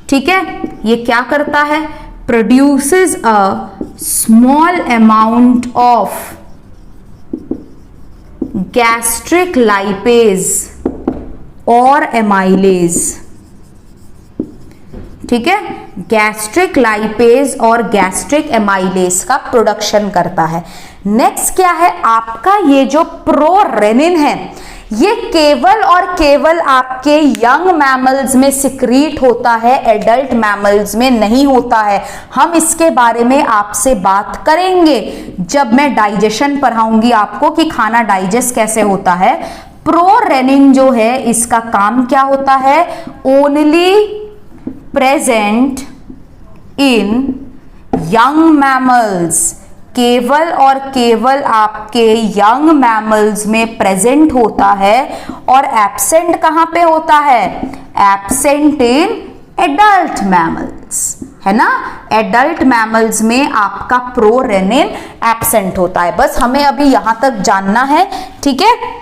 ठीक है, ये क्या करता है, produces a small amount of gastric lipase और एमाइलेज। ठीक है, गैस्ट्रिक लाइपेज और गैस्ट्रिक एमाइलेज का प्रोडक्शन करता है। नेक्स्ट क्या है आपका, ये जो प्रोरेनिन है, ये केवल और केवल आपके यंग मैमल्स में सिक्रीट होता है, एडल्ट मैमल्स में नहीं होता है। हम इसके बारे में आपसे बात करेंगे जब मैं डाइजेशन पढ़ाऊंगी आपको कि खाना डाइजेस्ट कैसे होता है। प्रोरेनिन जो है इसका काम क्या होता है? Only present in young mammals, केवल और केवल आपके यंग मैमल्स में प्रेजेंट होता है, और एब्सेंट कहां पे होता है? एब्सेंट इन एडल्ट मैमल्स, है ना। एडल्ट मैमल्स में आपका प्रोरेनिन एब्सेंट होता है। बस हमें अभी यहां तक जानना है, ठीक है।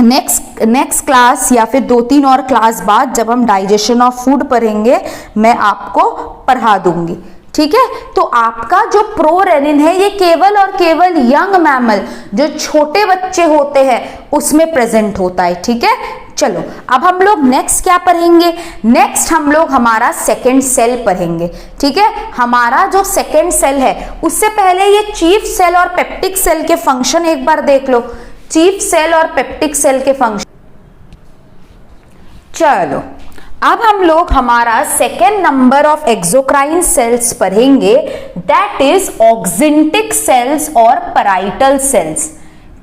नेक्स्ट क्लास या फिर 2-3 और क्लास बाद जब हम डाइजेशन ऑफ फूड पढ़ेंगे, मैं आपको पढ़ा दूंगी, ठीक है। तो आपका जो प्रोरेनिन है ये केवल और केवल यंग मैमल, जो छोटे बच्चे होते हैं, उसमें प्रेजेंट होता है, ठीक है। चलो अब हम लोग नेक्स्ट क्या पढ़ेंगे? नेक्स्ट हम लोग हमारा सेकेंड सेल पढ़ेंगे, ठीक है। हमारा जो सेकेंड सेल है, उससे पहले ये चीफ सेल और पेप्टिक सेल के फंक्शन एक बार देख लो। चीफ सेल और पेप्टिक सेल के फंक्शन, चलो अब हम लोग हमारा second number of exocrine cells पढ़ेंगे, दैट इज ऑक्जिंटिक सेल्स और पैराइटल सेल्स,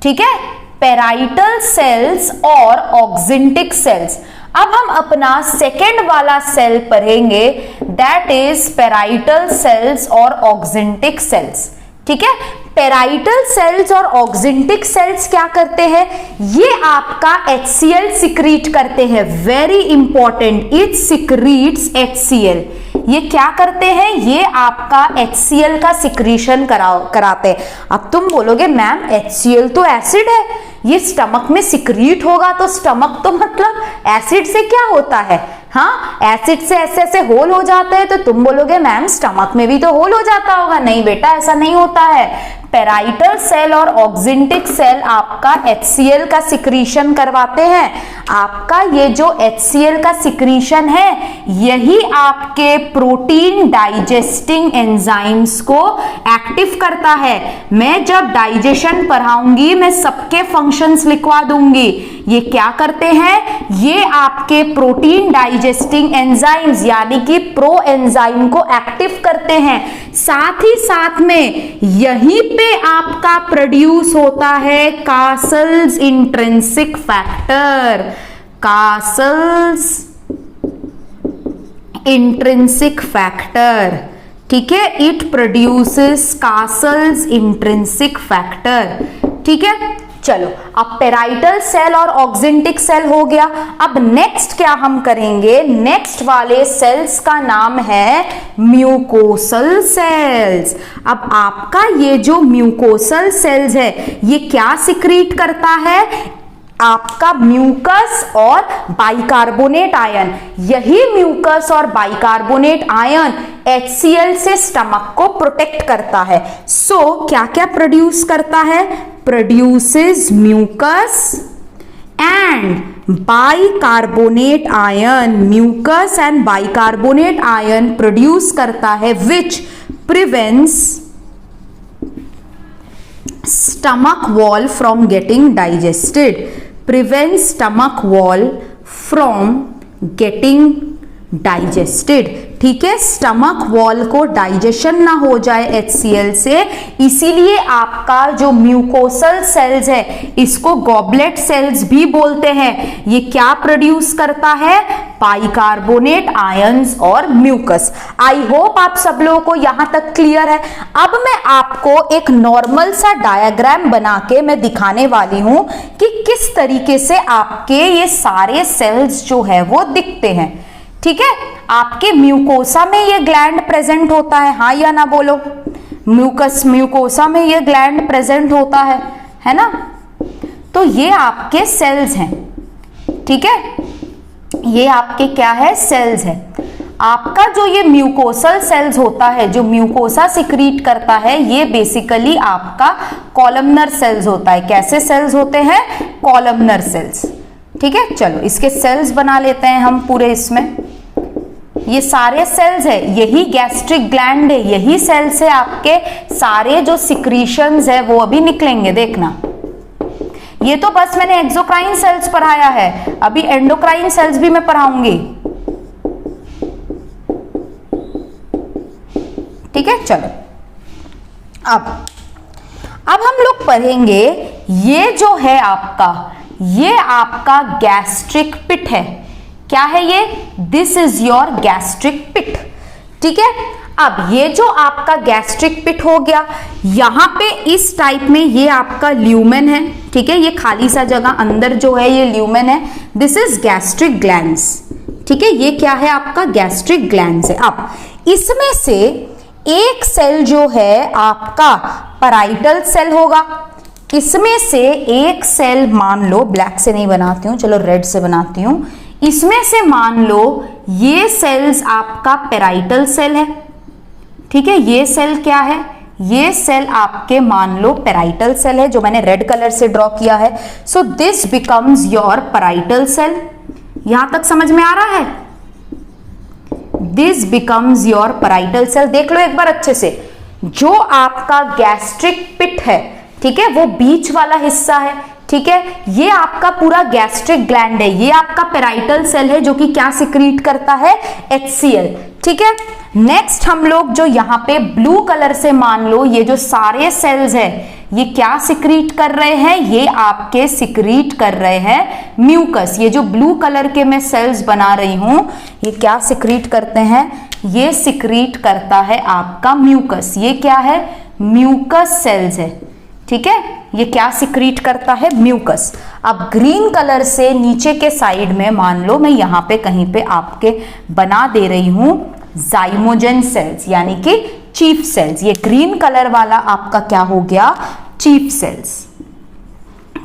ठीक है। पैराइटल सेल्स और ऑक्जिंटिक सेल्स। अब हम अपना सेकेंड वाला सेल पढ़ेंगे, दैट इज पैराइटल सेल्स और ऑक्जिंटिक सेल्स, ठीक है। पैराइटल सेल्स और ऑक्जिंटिक सेल्स क्या करते हैं? ये आपका HCl सिक्रीट करते हैं, very important, it secretes HCl। ये क्या करते हैं? ये आपका HCl का सिक्रीशन कराते हैं। अब तुम बोलोगे मैम HCl तो एसिड है, ये स्टमक में सिक्रीट होगा, तो स्टमक तो मतलब एसिड से क्या होता है? हाँ, एसिड से ऐसे ऐसे होल हो जाते हैं, तो तुम बोलोगे मैम स्टमक में भी तो होल हो जाता होगा। नहीं बेटा, ऐसा नहीं होता है। पैराइटल सेल और ऑक्जिंटिक सेल आपका HCl का सिक्रीशन करवाते हैं। आपका ये जो HCl का सिक्रीशन है, यही आपके प्रोटीन डाइजेस्टिंग एंजाइम्स को एक्टिव करता है। मैं जब डाइजेशन पढ़ाऊंगी, मैं सबके फंक्शंस लिखवा दूंगी। ये क्या करते हैं? ये आपके प्रोटीन डाइजेस्टिंग एंजाइम्स यानी कि प्रो एंजाइम को एक्टिव करते हैं। साथ ही साथ में यहीं पे आपका प्रोड्यूस होता है castles intrinsic factor, castles intrinsic factor, ठीक है। It produces castles intrinsic factor, ठीक है। चलो अब पैराइटल सेल और ऑक्जिंटिक सेल हो गया। अब नेक्स्ट क्या हम करेंगे? नेक्स्ट वाले सेल्स का नाम है म्यूकोसल सेल्स। अब आपका ये जो म्यूकोसल सेल्स है, ये क्या सिक्रीट करता है? आपका म्यूकस और बाइकार्बोनेट आयन। यही म्यूकस और बाइकार्बोनेट आयन HCl से स्टमक को प्रोटेक्ट करता है। सो क्या क्या प्रोड्यूस करता है? Produces mucus and bicarbonate ion. Mucus and bicarbonate ion produce करता है, which prevents stomach wall from getting digested, prevents stomach wall from getting digested, ठीक है। स्टमक वॉल को डाइजेशन ना हो जाए HCl से, इसीलिए आपका जो म्यूकोसल सेल्स है, इसको गॉबलेट सेल्स भी बोलते हैं। ये क्या प्रोड्यूस करता है? बाइकार्बोनेट आयंस और म्यूकस। आई होप आप सब लोगों को यहां तक क्लियर है। अब मैं आपको एक नॉर्मल सा डायग्राम बना के मैं दिखाने वाली हूं कि किस तरीके से आपके ये सारे सेल्स जो है वो दिखते हैं, ठीक है। आपके म्यूकोसा में ये ग्लैंड प्रेजेंट होता है, हाँ या ना बोलो। म्यूकोसा में ये ग्लैंड प्रेजेंट होता है ना। तो ये आपके सेल्स हैं, ठीक है। ये आपके क्या है? सेल्स है। आपका जो ये म्यूकोसल सेल्स होता है, जो म्यूकोसा सिक्रीट करता है, ये बेसिकली आपका कॉलमनर सेल्स होता है। कैसे सेल्स होते हैं? कॉलमनर सेल्स, ठीक है। चलो इसके सेल्स बना लेते हैं हम पूरे। इसमें ये सारे सेल्स है, यही गैस्ट्रिक ग्लैंड है, यही सेल्स है। आपके सारे जो सिक्रीशंस है वो अभी निकलेंगे, देखना। ये तो बस मैंने एक्सोक्राइन सेल्स पढ़ाया है, अभी एंडोक्राइन सेल्स भी मैं पढ़ाऊंगी, ठीक है। चलो अब हम लोग पढ़ेंगे ये जो है आपका, ये आपका गैस्ट्रिक पिट है। क्या है ये? दिस इज योर गैस्ट्रिक पिट। ठीक है, अब ये जो आपका गैस्ट्रिक पिट हो गया, यहां पे इस टाइप में ये आपका ल्यूमेन है। ठीक है, ये खाली सा जगह अंदर जो है ये ल्यूमेन है। This is gastric glands. ठीक है, ये क्या है? आपका गैस्ट्रिक ग्लैंड्स है। अब इसमें से एक सेल जो है आपका पैराइटल सेल होगा। इसमें से एक सेल मान लो, ब्लैक से नहीं बनाती हूं, चलो रेड से बनाती हूं। इसमें से मान लो ये सेल्स आपका पैराइटल सेल है। ठीक है, ये सेल क्या है? ये सेल आपके मान लो पैराइटल सेल है, जो मैंने रेड कलर से ड्रॉ किया है। So this becomes your parietal cell. यहां तक समझ में आ रहा है? This becomes your parietal cell. देख लो एक बार अच्छे से, जो आपका गैस्ट्रिक पिट है, ठीक है, वो बीच वाला हिस्सा है। ठीक है, ये आपका पूरा गैस्ट्रिक ग्लैंड है। ये आपका पैराइटल सेल है जो कि क्या सिक्रीट करता है? HCl। ठीक है, नेक्स्ट हम लोग जो यहाँ पे ब्लू कलर से मान लो ये जो सारे सेल्स है, ये क्या सिक्रीट कर रहे हैं? ये आपके सिक्रीट कर रहे हैं म्यूकस। ये जो ब्लू कलर के मैं सेल्स बना रही हूं, ये क्या सिक्रीट करते हैं? ये सिक्रीट करता है आपका म्यूकस। ये क्या है? म्यूकस सेल्स है। ठीक है, ये क्या सिक्रीट करता है? म्यूकस। अब ग्रीन कलर से नीचे के साइड में मान लो मैं यहां पे कहीं पे आपके बना दे रही हूं जाइमोजन सेल्स, यानी कि चीफ सेल्स। ये ग्रीन कलर वाला आपका क्या हो गया? Chief cells.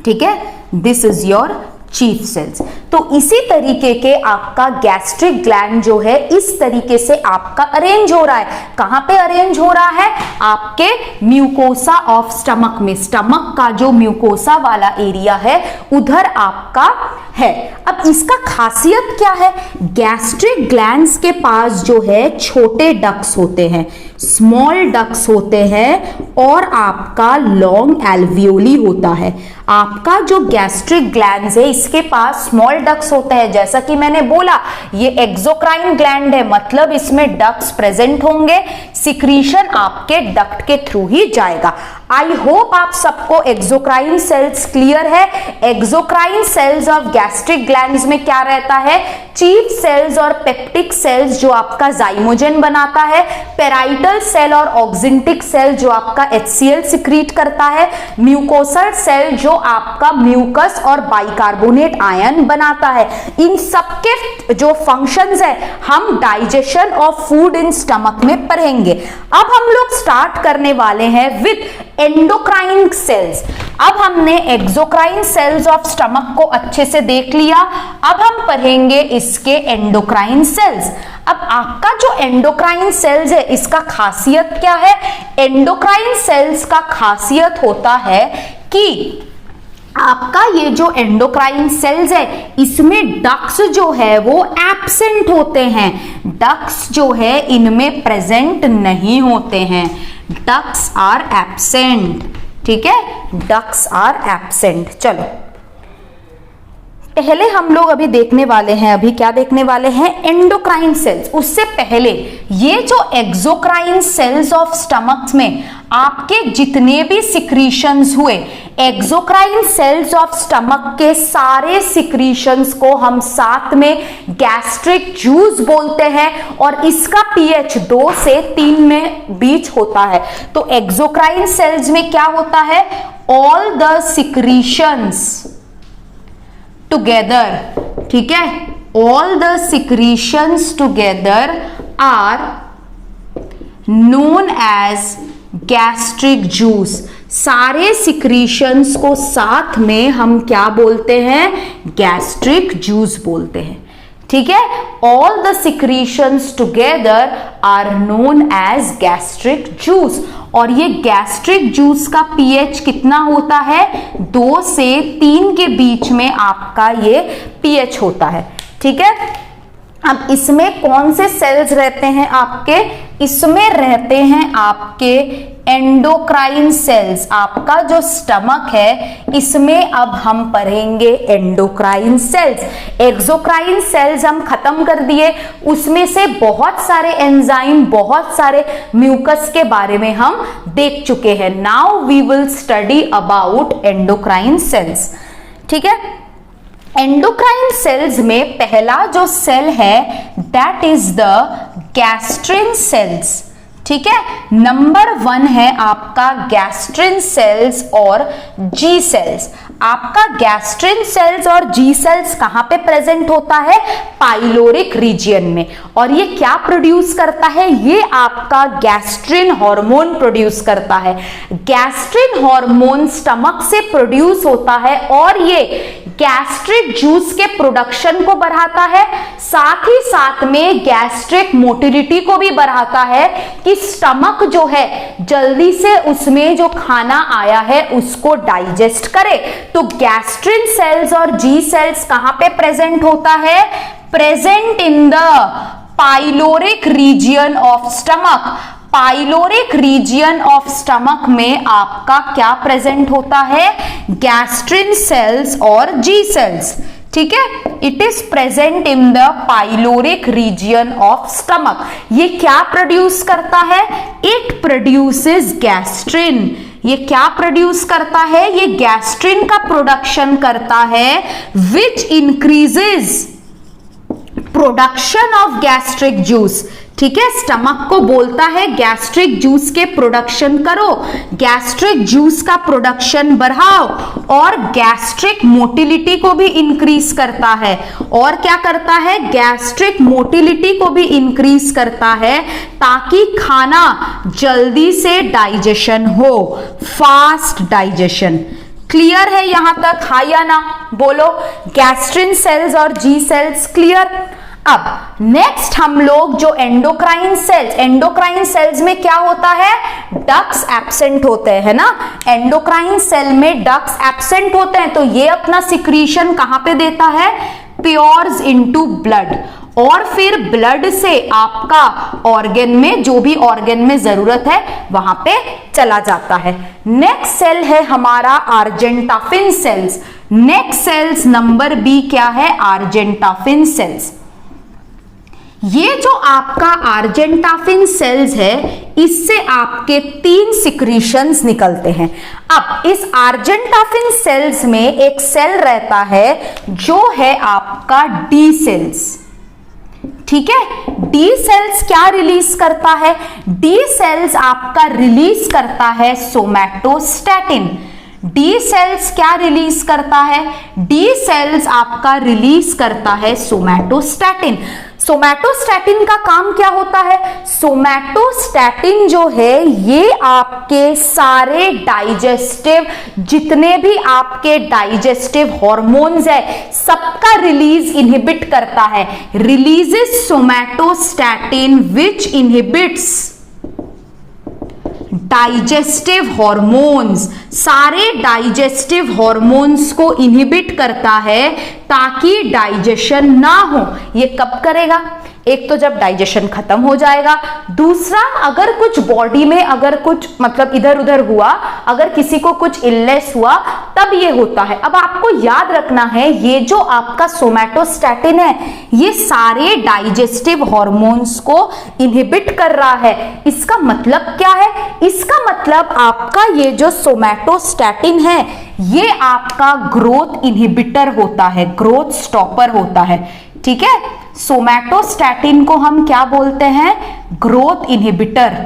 ठीक है, this is your chief cells. तो इसी तरीके के आपका गैस्ट्रिक ग्लैंड जो है इस तरीके से आपका अरेंज हो रहा है। कहां पे अरेंज हो रहा है? आपके म्यूकोसा ऑफ स्टमक में। स्टमक का जो म्यूकोसा वाला एरिया है उधर आपका है। अब इसका खासियत क्या है? गैस्ट्रिक ग्लैंड्स के पास जो है छोटे डक्ट्स होते हैं, स्मॉल डक्ट्स होते हैं, और आपका लॉन्ग एल्वियोली होता है। आपका जो गैस्ट्रिक ग्लैंड्स है इसके पास स्मॉल डक्ट्स होते हैं। जैसा कि मैंने बोला ये एक्सोक्राइन ग्लैंड है, मतलब इसमें डक्ट्स प्रेजेंट होंगे। सिक्रीशन आपके डक्ट के थ्रू ही जाएगा। आई होप आप सबको एक्सोक्राइन सेल्स क्लियर है। Exocrine cells of gastric glands में क्या रहता है? चीफ सेल्स और पेप्टिक सेल्स जो आपका जाइमोजन बनाता है, पैराइटल सेल और ऑक्सिंटिक सेल जो आपका HCl सिक्रीट करता है, म्यूकोसल सेल जो आपका म्यूकस और बाइकार्बोनेट आयन बनाता है। इन सबके जो फंक्शंस है हम digestion of food in stomach में पढ़ेंगे। अब हम लोग स्टार्ट करने वाले हैं विद एंडोक्राइन सेल्स। अब हमने एक्सोक्राइन सेल्स ऑफ स्टमक को अच्छे से देख लिया, अब हम पढ़ेंगे इसके एंडोक्राइन सेल्स। अब आपका जो एंडोक्राइन सेल्स है इसका खासियत क्या है? एंडोक्राइन सेल्स का खासियत होता है कि आपका ये जो एंडोक्राइन सेल्स है इसमें डक्ट्स जो है वो एब्सेंट होते हैं। डक्ट्स जो है इनमें प्रेजेंट नहीं होते हैं। Ducts are absent. ठीक है, डक्ट्स आर एब्सेंट। चलो पहले हम लोग अभी देखने वाले हैं, अभी क्या देखने वाले हैं? Endocrine cells. उससे पहले ये जो एक्सोक्राइन सेल्स ऑफ स्टमक में आपके जितने भी सिक्रीशंस हुए, एक्सोक्राइन सेल्स ऑफ स्टमक के सारे सिक्रीशंस को हम साथ में गैस्ट्रिक जूस बोलते हैं, और इसका pH 2 से 3 में बीच होता है। तो एक्सोक्राइन सेल्स में क्या होता है? All the secretions together. ठीक है, all the secretions together are known as gastric juice. सारे सिक्रीशंस को साथ में हम क्या बोलते हैं? गैस्ट्रिक जूस बोलते हैं। ठीक है, all the secretions together are known as gastric juice. और ये गैस्ट्रिक जूस का pH कितना होता है? 2 से 3 के बीच में आपका ये pH होता है। ठीक है, अब इसमें कौन से सेल्स रहते हैं आपके? इसमें रहते हैं आपके एंडोक्राइन सेल्स। आपका जो स्टमक है इसमें अब हम पढ़ेंगे एंडोक्राइन सेल्स। एक्सोक्राइन सेल्स हम खत्म कर दिए, उसमें से बहुत सारे एंजाइम, बहुत सारे म्यूकस के बारे में हम देख चुके हैं। Now we will study about endocrine cells. ठीक है, एंडोक्राइन सेल्स में पहला जो सेल है that is the gastrin cells, ठीक है। नंबर 1 है आपका गैस्ट्रिन सेल्स और जी सेल्स। आपका गैस्ट्रिन सेल्स और जी सेल्स कहां पे प्रेजेंट होता है? पाइलोरिक रीजियन में। और ये क्या प्रोड्यूस करता है? ये आपका गैस्ट्रिन हार्मोन प्रोड्यूस करता है। गैस्ट्रिन हार्मोन स्टमक से प्रोड्यूस होता है और ये गैस्ट्रिक जूस के प्रोडक्शन को बढ़ाता है, साथ ही साथ में गैस्ट्रिक मोटिलिटी को भी बढ़ाता है कि स्टमक जो है जल्दी से उसमें जो खाना आया है उसको डाइजेस्ट करे। तो गैस्ट्रिन सेल्स और जी सेल्स कहां पे प्रेजेंट होता है? Present in the pyloric region of stomach. Pyloric region of stomach में आपका क्या प्रेजेंट होता है? गैस्ट्रिन सेल्स और जी सेल्स, ठीक है। It is present in the pyloric region of stomach. ये क्या प्रोड्यूस करता है? It produces gastrin. ये क्या प्रोड्यूस करता है? ये गैस्ट्रिन का प्रोडक्शन करता है which increases production of gastric juice, ठीक है। स्टमक को बोलता है गैस्ट्रिक जूस के प्रोडक्शन करो, गैस्ट्रिक जूस का प्रोडक्शन बढ़ाओ और गैस्ट्रिक मोटिलिटी को भी इंक्रीज करता है। और क्या करता है? गैस्ट्रिक मोटिलिटी को भी इंक्रीज करता है ताकि खाना जल्दी से डाइजेशन हो, फास्ट डाइजेशन। क्लियर है यहां तक? हाँ या ना बोलो। गैस्ट्रिन सेल्स और जी सेल्स क्लियर। अब नेक्स्ट हम लोग जो एंडोक्राइन सेल्स में क्या होता है? डक्ट्स एब्सेंट होते हैं ना। एंडोक्राइन सेल में डक्ट्स एब्सेंट होते हैं तो ये अपना सिक्रीशन कहां पे देता है? प्योर्स इनटू ब्लड, और फिर ब्लड से आपका ऑर्गन में, जो भी ऑर्गन में जरूरत है वहां पे चला जाता है। नेक्स्ट सेल है हमारा argentaffin cells. Next cells number B क्या है? Argentaffin cells. ये जो आपका आर्जेंटाफिन सेल्स है इससे आपके 3 सिक्रीशंस निकलते हैं। अब इस आर्जेंटाफिन सेल्स में एक सेल रहता है जो है आपका डी सेल्स, ठीक है। डी सेल्स क्या रिलीज करता है? डी सेल्स आपका रिलीज करता है सोमैटोस्टैटिन। डी सेल्स क्या रिलीज करता है? डी सेल्स आपका रिलीज करता है सोमैटोस्टैटिन। सोमैटोस्टैटिन का काम क्या होता है? सोमैटोस्टैटिन जो है ये आपके सारे डाइजेस्टिव, जितने भी आपके डाइजेस्टिव हॉर्मोन्स है सबका रिलीज इनहिबिट करता है। रिलीजेस सोमैटोस्टैटिन विच इनहिबिट्स डाइजेस्टिव हॉर्मोन्स। सारे डाइजेस्टिव हॉर्मोन्स को इनहिबिट करता है ताकि डाइजेशन ना हो। ये कब करेगा? एक तो जब डाइजेशन खत्म हो जाएगा, दूसरा अगर कुछ बॉडी में अगर कुछ मतलब इधर उधर हुआ, अगर किसी को कुछ इलनेस हुआ तब ये होता है। अब आपको याद रखना है ये जो आपका सोमैटोस्टैटिन है ये सारे डाइजेस्टिव हॉर्मोन्स को इनहिबिट कर रहा है। इसका मतलब क्या है? इसका मतलब आपका ये जो सोमैटोस्टैटिन है ये आपका ग्रोथ इनहिबिटर होता है, ग्रोथ स्टॉपर होता है, ठीक है। सोमैटोस्टैटिन को हम क्या बोलते हैं? ग्रोथ इनहिबिटर,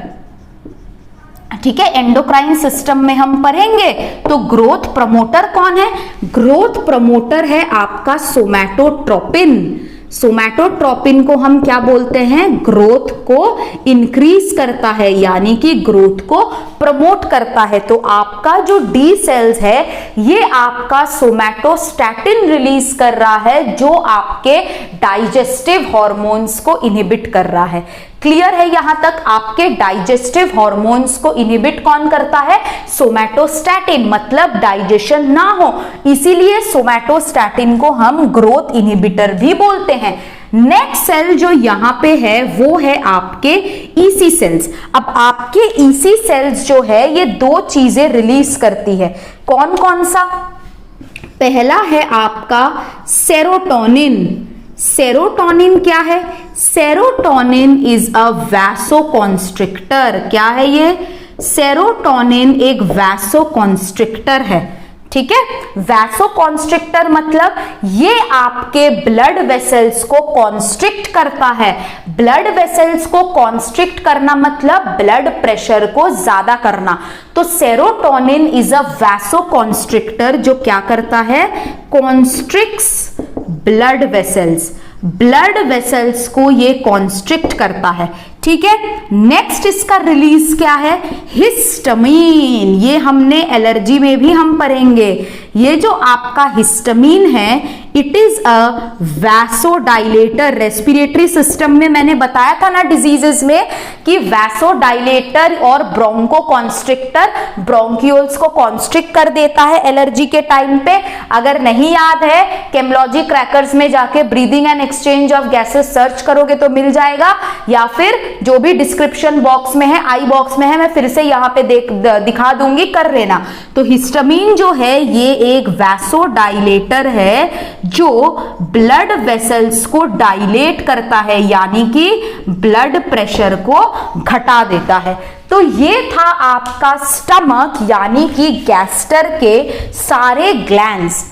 ठीक है। एंडोक्राइन सिस्टम में हम पढ़ेंगे तो ग्रोथ प्रमोटर कौन है? ग्रोथ प्रमोटर है आपका सोमैटोट्रोपिन। सोमैटोट्रोपिन को हम क्या बोलते हैं? ग्रोथ को इंक्रीज करता है, यानी कि ग्रोथ को प्रमोट करता है। तो आपका जो डी सेल्स है ये आपका सोमैटोस्टैटिन रिलीज कर रहा है जो आपके डाइजेस्टिव हॉर्मोन्स को इनहिबिट कर रहा है। क्लियर है यहां तक? आपके डाइजेस्टिव हॉर्मोन्स को इनहिबिट कौन करता है? सोमैटोस्टैटिन, मतलब डाइजेशन ना हो, इसीलिए सोमैटोस्टैटिन को हम ग्रोथ इनहिबिटर भी बोलते हैं। नेक्स्ट सेल जो यहां पे है वो है आपके ईसी सेल्स। अब आपके ईसी सेल्स जो है ये 2 चीजें रिलीज करती है। कौन कौन सा? पहला है आपका सेरोटोनिन। सेरोटोनिन क्या है? Serotonin is a vasoconstrictor. क्या है ये? सेरोटोनिन एक वैसोकॉन्स्ट्रिक्टर है, ठीक है। वैसोकॉन्स्ट्रिक्टर मतलब ये आपके ब्लड वेसल्स को कॉन्स्ट्रिक्ट करता है। ब्लड वेसल्स को कॉन्स्ट्रिक्ट करना मतलब ब्लड प्रेशर को ज्यादा करना। तो सेरोटोनिन इज अ वैसोकॉन्स्ट्रिक्टर जो क्या करता है, कॉन्स्ट्रिक्ट्स ब्लड वेसल्स, ब्लड वेसल्स को ये कॉन्स्ट्रिक्ट करता है, ठीक है। नेक्स्ट इसका रिलीज क्या है, हिस्टामिन। ये हमने एलर्जी में भी हम पढ़ेंगे। ये जो आपका हिस्टामिन है it is a vasodilator. Respiratory system में मैंने बताया था ना डिजीजेस में कि वैसोडाइलेटर और ब्रोंकोकॉन्स्ट्रिक्टर ब्रोंक्यूल्स को कॉन्स्ट्रिक्ट कर देता है एलर्जी के टाइम पे। अगर नहीं याद है केमोलॉजी क्रैकर्स में जाके breathing and exchange of gases search करोगे तो मिल जाएगा, या फिर जो भी डिस्क्रिप्शन बॉक्स में है, आई बॉक्स में है, मैं फिर से यहां पे दिखा दूंगी, कर लेना। तो हिस्टामिन जो है ये एक वैसोडाइलेटर है जो ब्लड वेसल्स को डायलेट करता है, यानी कि ब्लड प्रेशर को घटा देता है। तो ये था आपका स्टमक यानी कि गैस्टर के सारे ग्लैंड्स।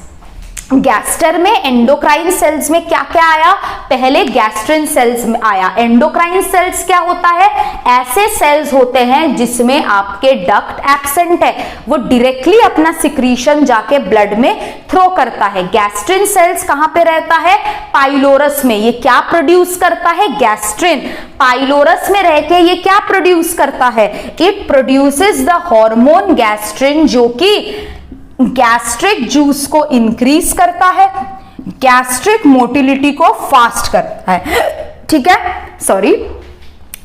गैस्टर में एंडोक्राइन सेल्स में क्या क्या आया, पहले गैस्ट्रिन सेल्स में आया। एंडोक्राइन सेल्स क्या होता है, ऐसे सेल्स होते हैं जिसमें आपके डक्ट एब्सेंट है, वो डायरेक्टली अपना सिक्रीशन जाके ब्लड में थ्रो करता है। गैस्ट्रिन सेल्स कहां पे रहता है, पाइलोरस में। ये क्या प्रोड्यूस करता है, गैस्ट्रिन। पाइलोरस में रह के ये क्या प्रोड्यूस करता है, it produces the hormone gastrin जो कि गैस्ट्रिक जूस को इंक्रीज करता है, गैस्ट्रिक मोटिलिटी को फास्ट करता है, ठीक है। सॉरी,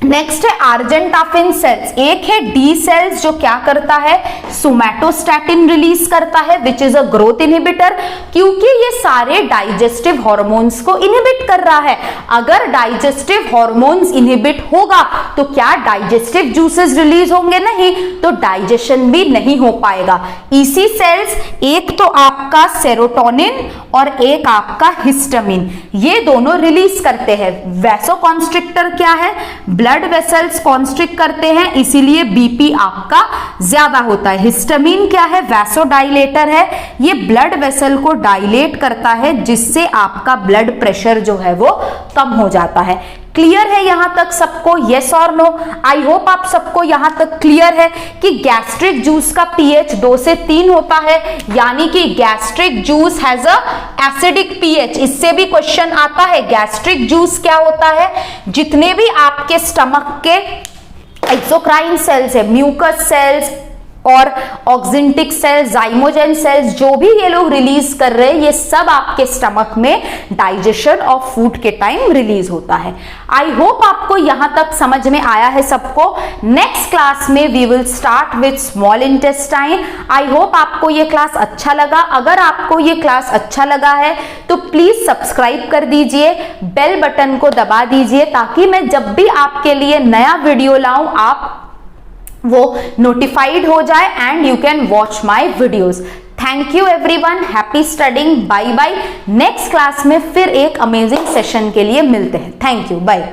नेक्स्ट है आर्जेंटाफिन सेल्स। एक है डी सेल्स जो क्या करता है, सोमैटोस्टैटिन रिलीज करता है which is a growth inhibitor, क्योंकि ये सारे डाइजेस्टिव हॉर्मोन्स को इनहिबिट कर रहा है। अगर डाइजेस्टिव हॉर्मोन्स इनहिबिट होगा तो क्या डाइजेस्टिव जूसेस रिलीज होंगे, नहीं, तो डाइजेशन भी नहीं हो पाएगा। इसी सेल्स, एक तो आपका सेरोटोनिन और एक आपका हिस्टामिन, ये दोनों रिलीज करते हैं। वैसोकॉन्स्ट्रिक्टर क्या है, ब्लड वेसल्स कॉन्स्ट्रिक्ट करते हैं, इसीलिए बीपी आपका ज्यादा होता है। हिस्टामिन क्या है, वैसोडाइलेटर है, ये ब्लड वेसल को डायलेट करता है जिससे आपका ब्लड प्रेशर जो है वो कम हो जाता है। क्लियर है यहां तक सबको, यस और नो? आई होप आप सबको यहां तक क्लियर है कि गैस्ट्रिक जूस का पीएच 2 से 3 होता है, यानी कि gastric juice has a acidic pH. इससे भी क्वेश्चन आता है, गैस्ट्रिक जूस क्या होता है, जितने भी आपके स्टमक के एक्सोक्राइन सेल्स है, म्यूकस सेल्स और ऑक्सिंटिक सेल्स, जाइमोजेन सेल्स, जो भी ये लोग रिलीज कर रहे हैं, ये सब आपके स्टमक में डाइजेशन ऑफ फूड के टाइम रिलीज होता है। आई होप आपको यहां तक समझ में आया है सबको। नेक्स्ट क्लास में we will start with small intestine. I hope आपको ये क्लास अच्छा लगा। अगर आपको ये क्लास अच्छा लगा है तो प्लीज सब्सक्राइब कर दीजिए, बेल बटन को दबा दीजिए, ताकि मैं जब भी आपके लिए नया वीडियो लाऊं आप वो नोटिफाइड हो जाए and you can watch my videos. Thank you everyone, happy studying, bye bye. Next class में फिर एक अमेजिंग सेशन के लिए मिलते हैं। Thank you, bye.